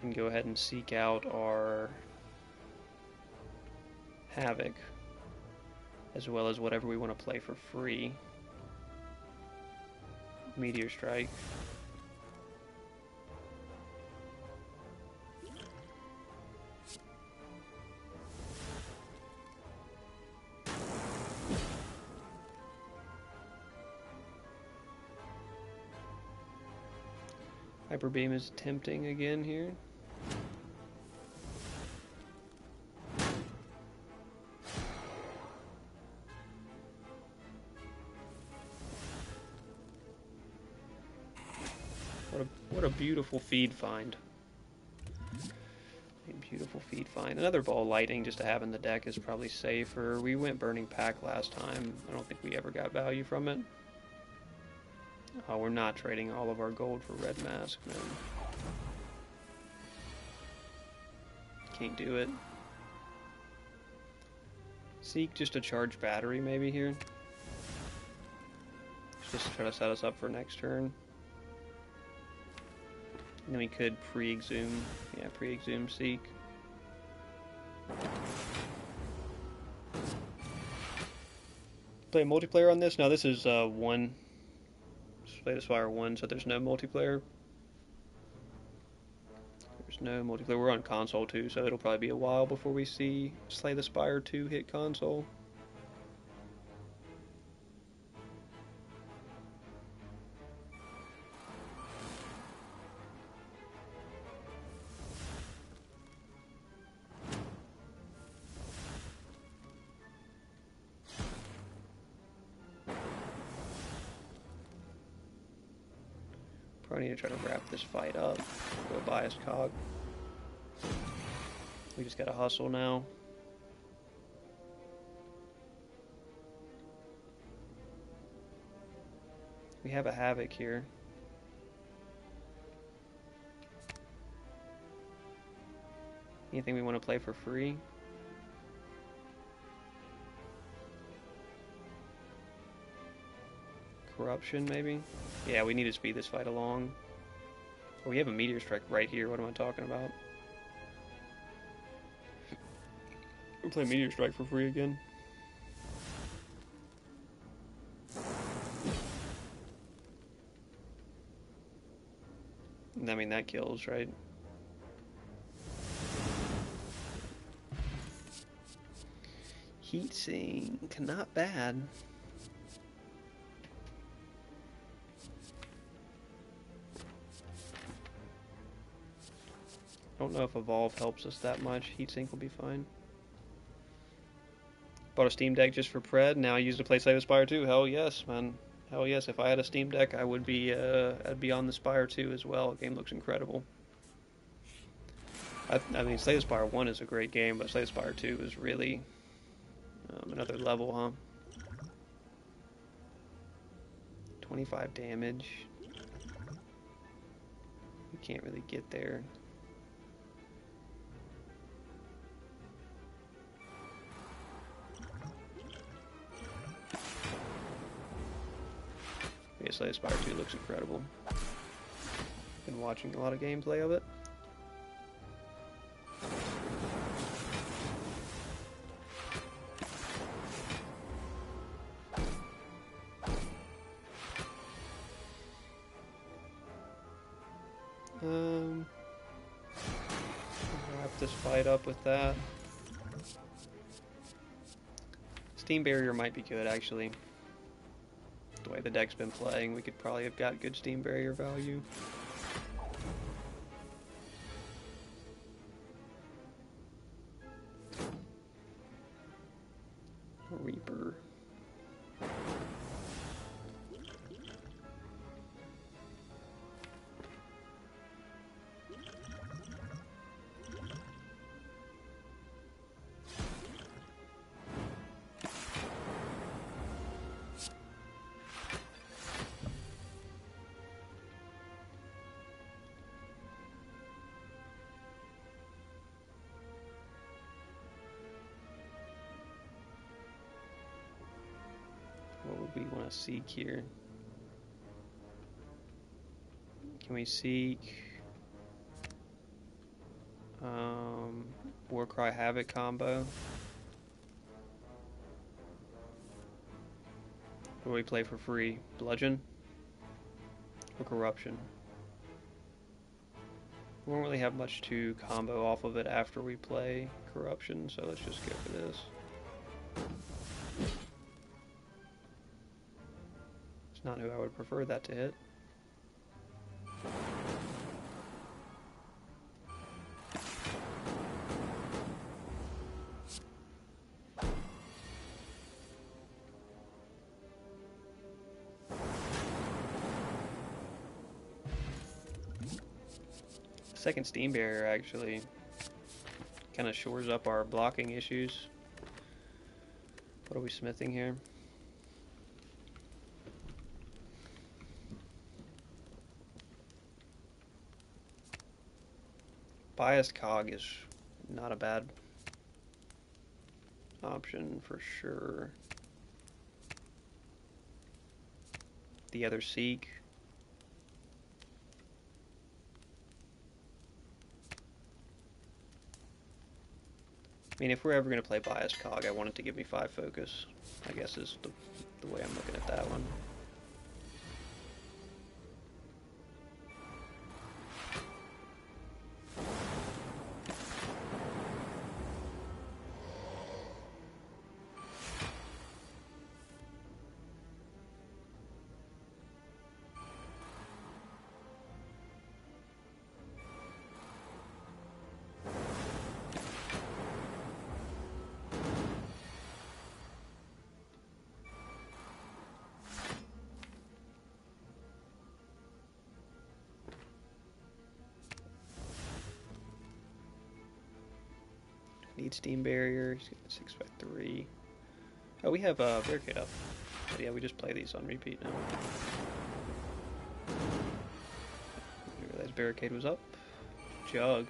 And go ahead and seek out our Havoc, as well as whatever we want to play for free. Meteor Strike. Hyper Beam is tempting again here. What a beautiful feed find. A beautiful feed find. Another ball lighting just to have in the deck is probably safer. We went Burning Pack last time. I don't think we ever got value from it. Oh, we're not trading all of our gold for Red Mask, man. Can't do it. Seek just a charged battery maybe here. Just to try to set us up for next turn. And then we could pre-exhume. Yeah, pre-exhume Seek. Play multiplayer on this? No, this is 1. Play the Spire 1, so there's no multiplayer. There's no multiplayer. We're on console too, so it'll probably be a while before we see Slay the Spire 2 hit console. Probably need to try to wrap this fight up. Go biased cog. We just gotta hustle now. We have a Havoc here. Anything we want to play for free? Corruption, maybe? Yeah, we need to speed this fight along. Oh, we have a Meteor Strike right here. What am I talking about? We'll play Meteor Strike for free again. I mean, that kills, right? Heatsink, not bad. I don't know if Evolve helps us that much. Heatsink will be fine. Bought a Steam Deck just for Pred. Now I use it to play Slay the Spire 2. Hell yes, man. Hell yes. If I had a Steam Deck, I would be I'd be on the Spire 2 as well. The game looks incredible. I mean, Slay the Spire 1 is a great game, but Slay the Spire 2 is really another level, huh? 25 damage. We can't really get there. Slay the Spire 2 looks incredible. Been watching a lot of gameplay of it. Wrap this fight up with that. Steam Barrier might be good, actually. The way the deck's been playing, we could probably have got good Steam Barrier value. Reaper. What would we want to seek here? Can we seek Warcry Havoc combo? What do we play for free? Bludgeon or Corruption? We won't really have much to combo off of it after we play Corruption, so let's just go for this. It's not who I would prefer that to hit. Second Steam Barrier actually kind of shores up our blocking issues. What are we smithing here? Biased Cog is not a bad option for sure. The other Seek. I mean, if we're ever going to play Biased Cog, I want it to give me 5 focus, I guess is the way I'm looking at that one. Need Steam Barrier, 6x3. Oh, we have Barricade up. So yeah, we just play these on repeat now. Didn't realize Barricade was up. Jug.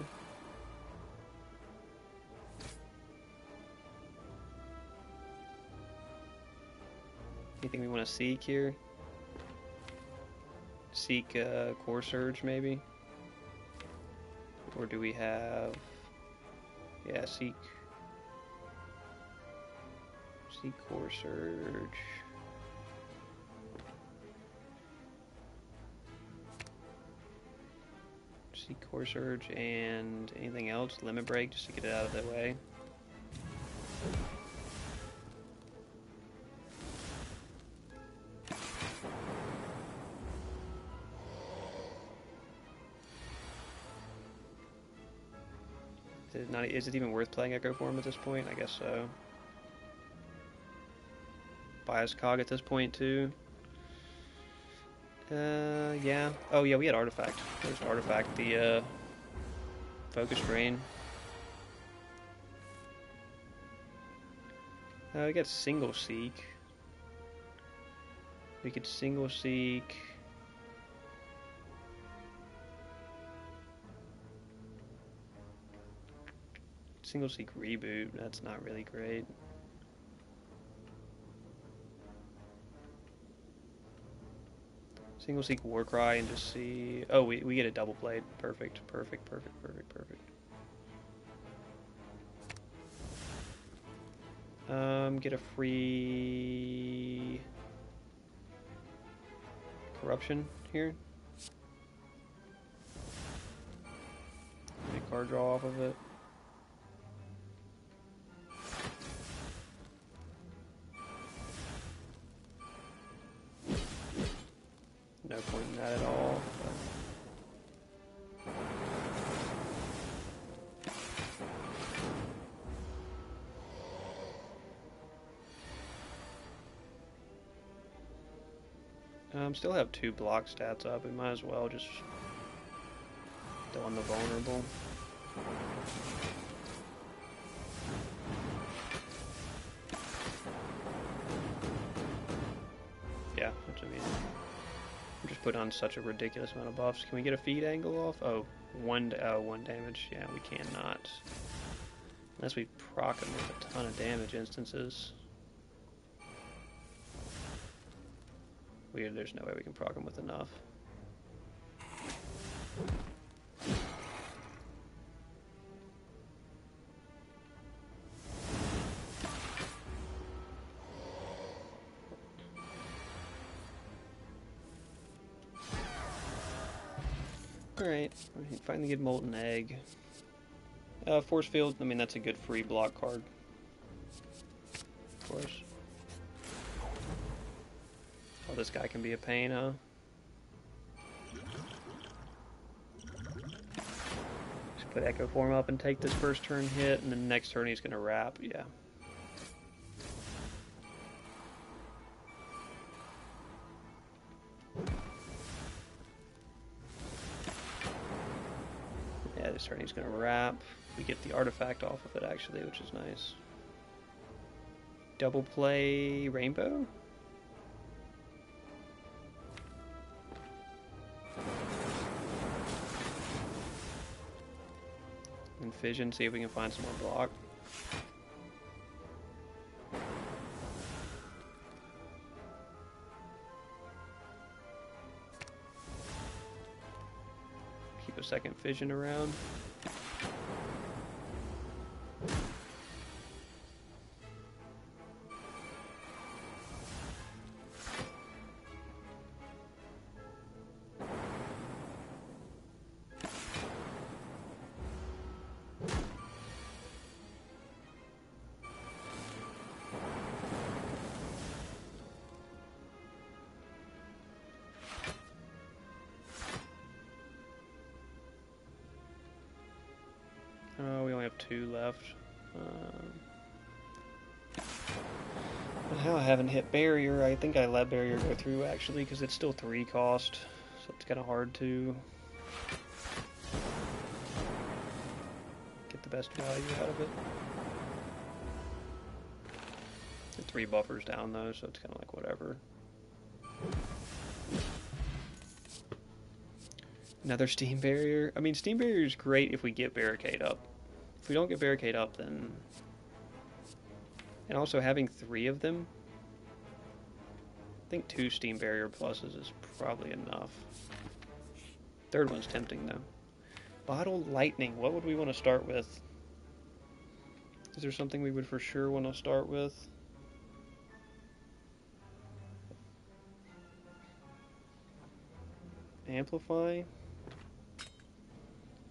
Anything we want to seek here? Seek Core Surge, maybe? Or do we have... Yeah, Seek Core Surge. Seek Core Surge and anything else? Limit Break, just to get it out of the way. Is it even worth playing Echo Form at this point? I guess so. Bias Cog at this point too. Yeah. Oh yeah, we had Artifact. There's Artifact, the Focus Drain. We got Single Seek. We could Single Seek. Single Seek Reboot, that's not really great. Single seek Warcry and just see... Oh, we get a double blade. Perfect, perfect, perfect, perfect, perfect. Get a free... Corruption here. Get a card draw off of it. No point in that at all. Still have 2 block stats up. We might as well just go on the vulnerable. Yeah, that's what I mean. I'm just putting on such a ridiculous amount of buffs. Can we get a feed angle off? Oh, one damage. Yeah, we cannot. Unless we proc him with a ton of damage instances. Weird, there's no way we can proc him with enough. Alright, finally get Molten Egg. Force Field, I mean that's a good free block card. Of course. Oh, this guy can be a pain, huh? Just put Echo Form up and take this first turn hit, and then next turn he's gonna wrap, yeah. Yeah, this turn he's gonna wrap. We get the artifact off of it actually, which is nice. Double play Rainbow? And Fission, see if we can find some more block. Keep a second Fission around. We only have 2 left. How I haven't hit barrier. I think I let barrier go through actually because it's still 3 cost, so it's kind of hard to get the best value out of it. The 3 buffers down though, so it's kind of like whatever. Another Steam Barrier. I mean, Steam Barrier is great if we get Barricade up. If we don't get Barricade up, then... And also having 3 of them, I think 2 Steam Barrier pluses is probably enough. Third one's tempting, though. Bottle Lightning. What would we want to start with? Is there something we would for sure want to start with? Amplify?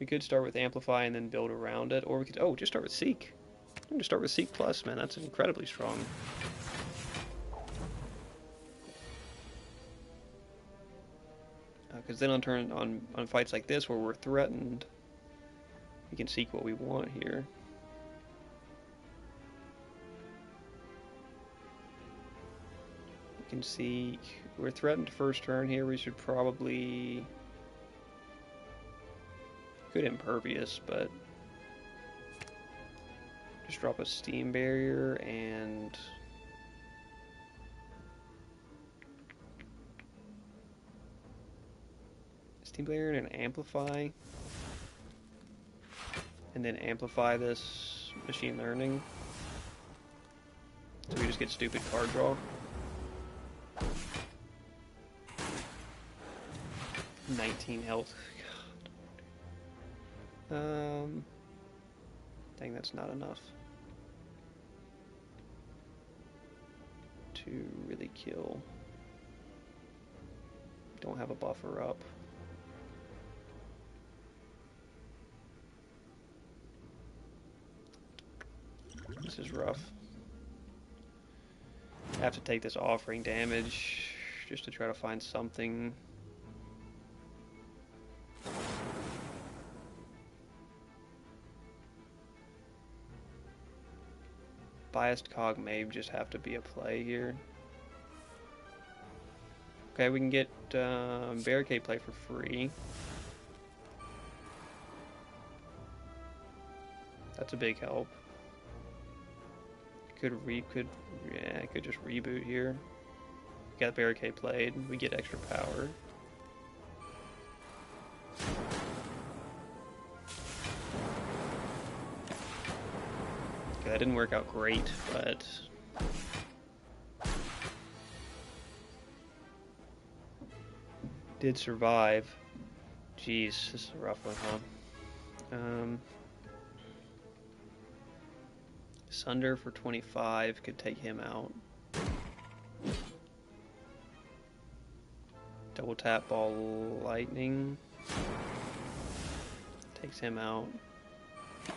We could start with Amplify and then build around it, or we could, just start with Seek. I'm going to start with Seek Plus, man, that's incredibly strong. Because then on fights like this where we're threatened, we can Seek what we want here. We can Seek, we're threatened first turn here, we should probably... Good Impervious, but just drop a Steam Barrier and Steam Barrier and an Amplify, and then amplify this Machine Learning, so we just get stupid card draw. 19 health. Dang, that's not enough to really kill. Don't have a buffer up. This is rough. I have to take this offering damage just to try to find something. Biased cog may just have to be a play here. Okay, we can get barricade play for free. That's a big help. I could just reboot here. Got barricade played. We get extra power. Okay, that didn't work out great, but did survive. Jeez, this is a rough one, huh? Sunder for 25 could take him out. Double tap ball lightning takes him out.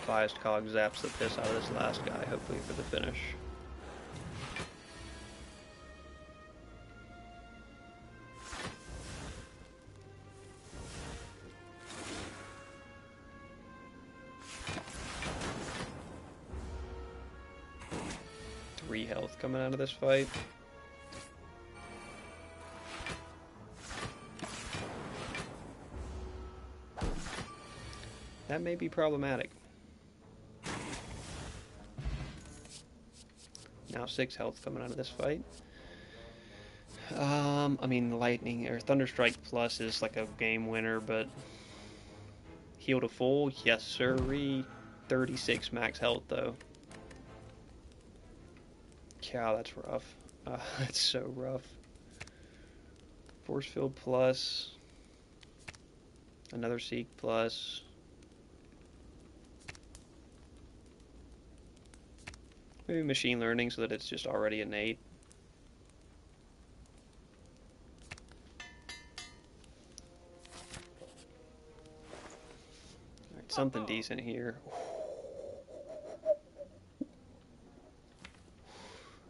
Biased cog zaps the piss out of this last guy, hopefully for the finish. Health coming out of this fight. That may be problematic. Now 6 health coming out of this fight. I mean, lightning or Thunderstrike plus is like a game winner, but heal to full, yes sirree. 36 max health though. Cow, that's rough. That's so rough. Force field plus. Another seek plus. Maybe machine learning so that it's just already innate. Alright, something decent here.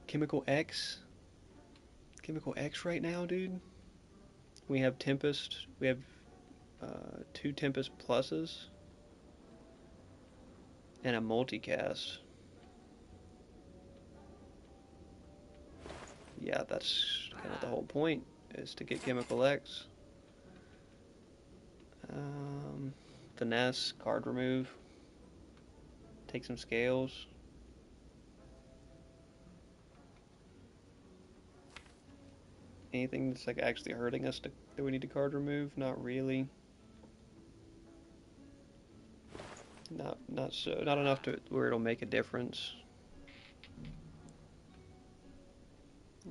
Chemical X? Chemical X right now, dude? We have Tempest. We have 2 Tempest pluses. And a multicast. Yeah, that's kind of the whole point, is to get Chemical X. Finesse, card remove. Take some scales. Anything that's like actually hurting us that we need to card remove? Not really. Not enough to where it'll make a difference.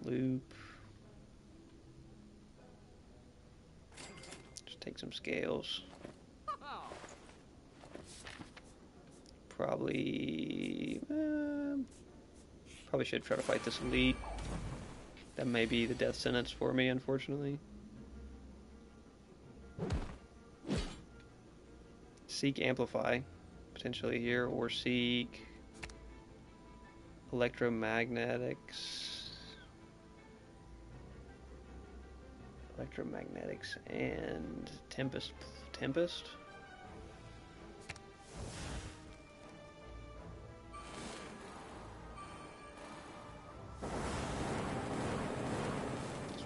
Loop. Just take some scales. Probably should try to fight this elite. That may be the death sentence for me, unfortunately. Seek Amplify, potentially here, or seek Electromagnetics. Electromagnetics and Tempest. Tempest?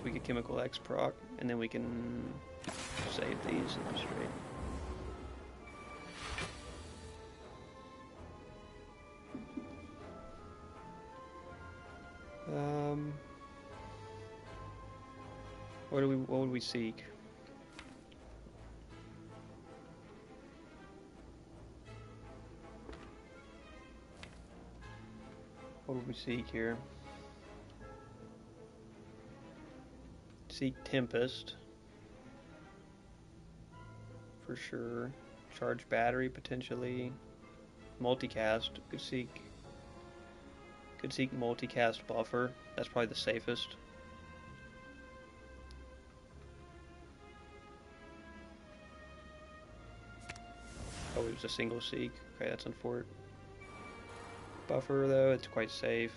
We get Chemical X proc, and then we can save these straight. What would we seek? What would we seek here? Seek Tempest. for sure. Charge battery potentially. Multicast. Could seek multicast buffer. That's probably the safest. Oh, it was a single seek. Okay, that's unfortunate. Buffer though, it's quite safe.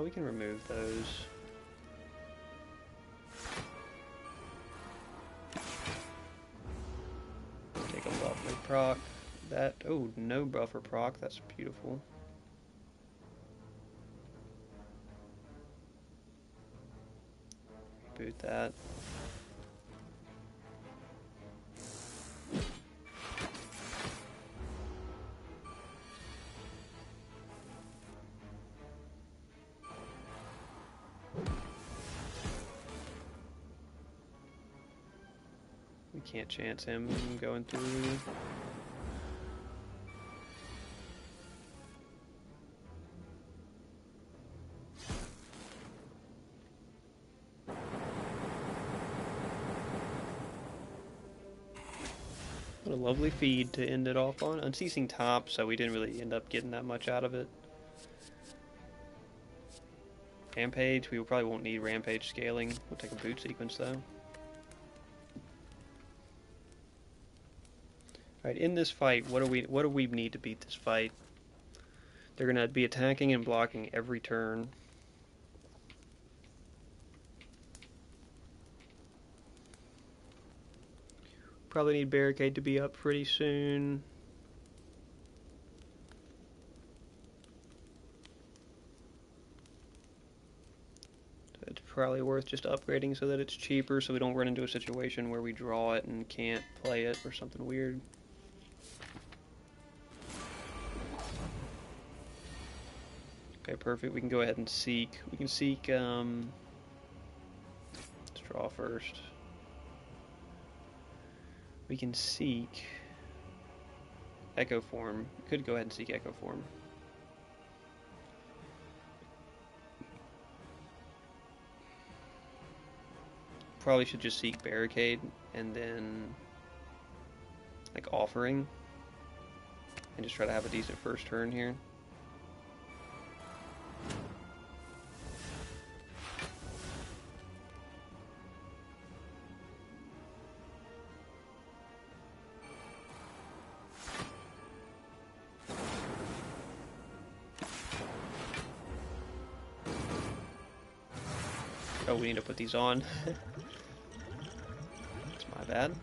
We can remove those. Take a buffer proc. That, oh, no buffer proc, that's beautiful. Reboot that. We can't chance him going through. What a lovely feed to end it off on. Unceasing top, so we didn't really end up getting that much out of it. Rampage, we probably won't need Rampage scaling. We'll take a boot sequence though. Alright, in this fight, what do we need to beat this fight? They're gonna be attacking and blocking every turn. Probably need Barricade to be up pretty soon. It's probably worth just upgrading so that it's cheaper, so we don't run into a situation where we draw it and can't play it or something weird. Okay, perfect. We can go ahead and seek. We can seek, let's draw first. We can seek Echo Form. We could go ahead and seek Echo Form. Probably should just seek Barricade and then like Offering and just try to have a decent first turn here. Oh, we need to put these on. That's my bad.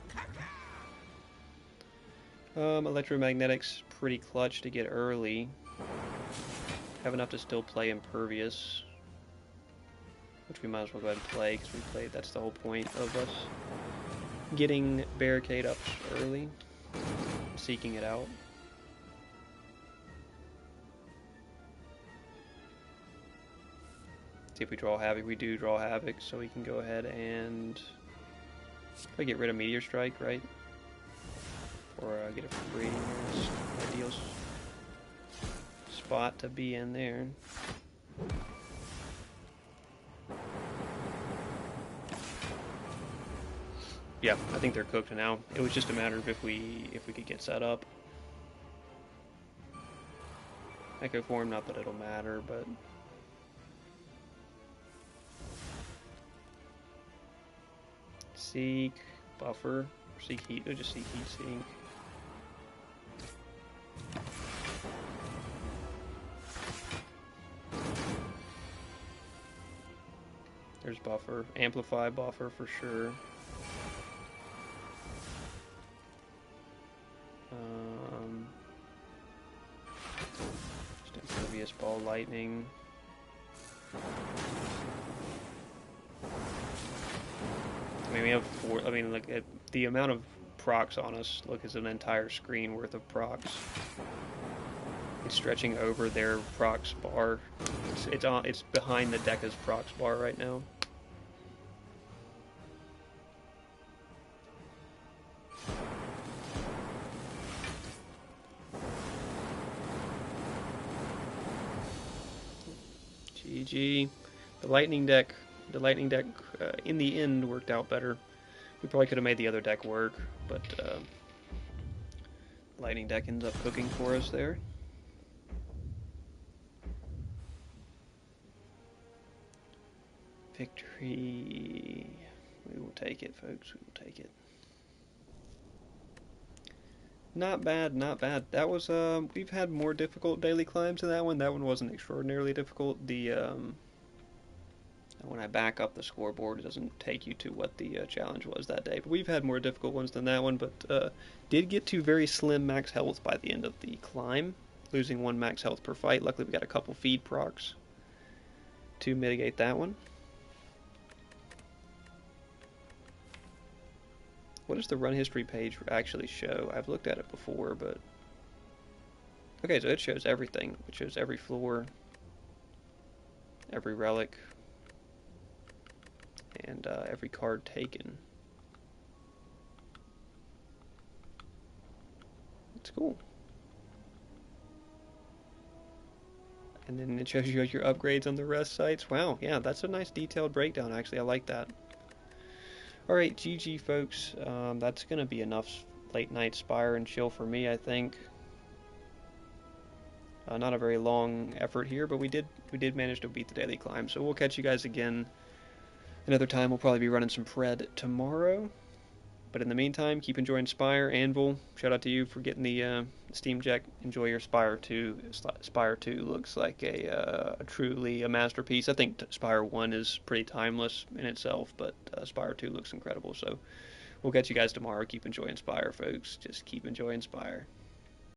Electromagnetics, pretty clutch to get early. Have enough to still play Impervious. Which we might as well go ahead and play, because we played, that's the whole point of us getting Barricade up early. Seeking it out. See if we draw Havoc. We do draw Havoc, so we can go ahead and probably get rid of Meteor Strike, right? Or get it free. Ideal spot to be in there. Yeah, I think they're cooked now. It was just a matter of if we could get set up. Echo Form, not that it'll matter, but seek buffer, or seek heat, or just seek heat sink. There's buffer, amplify buffer for sure. Just Impervious Ball Lightning. I mean, we have four. I mean, like the amount of procs on us. Look, is an entire screen worth of procs. It's stretching over their procs bar. It's behind the Deca's procs bar right now. GG. The Lightning deck The lightning deck, in the end, worked out better. We probably could have made the other deck work, but lightning deck ends up cooking for us there. Victory. We will take it, folks. We will take it. Not bad, not bad. That was, we've had more difficult daily climbs than that one. That one wasn't extraordinarily difficult. When I back up the scoreboard, it doesn't take you to what the challenge was that day. But we've had more difficult ones than that one, but did get to very slim max health by the end of the climb, losing 1 max health per fight. Luckily, we got a couple feed procs to mitigate that one. What does the run history page actually show? I've looked at it before, but... Okay, so it shows everything. It shows every floor, every relic, and every card taken. It's cool. And then it shows you your upgrades on the rest sites. Wow, yeah, that's a nice detailed breakdown, actually. I like that. Alright, GG, folks. That's going to be enough late night Spire and chill for me, I think. Not a very long effort here, but we did manage to beat the daily climb. So we'll catch you guys again another time. We'll probably be running some Pred tomorrow. But in the meantime, keep enjoying Spire. Anvil, shout out to you for getting the Steam Deck. Enjoy your Spire 2. Spire 2 looks like truly a masterpiece. I think Spire 1 is pretty timeless in itself, but Spire 2 looks incredible. So we'll catch you guys tomorrow. Keep enjoying Spire, folks. Just keep enjoying Spire.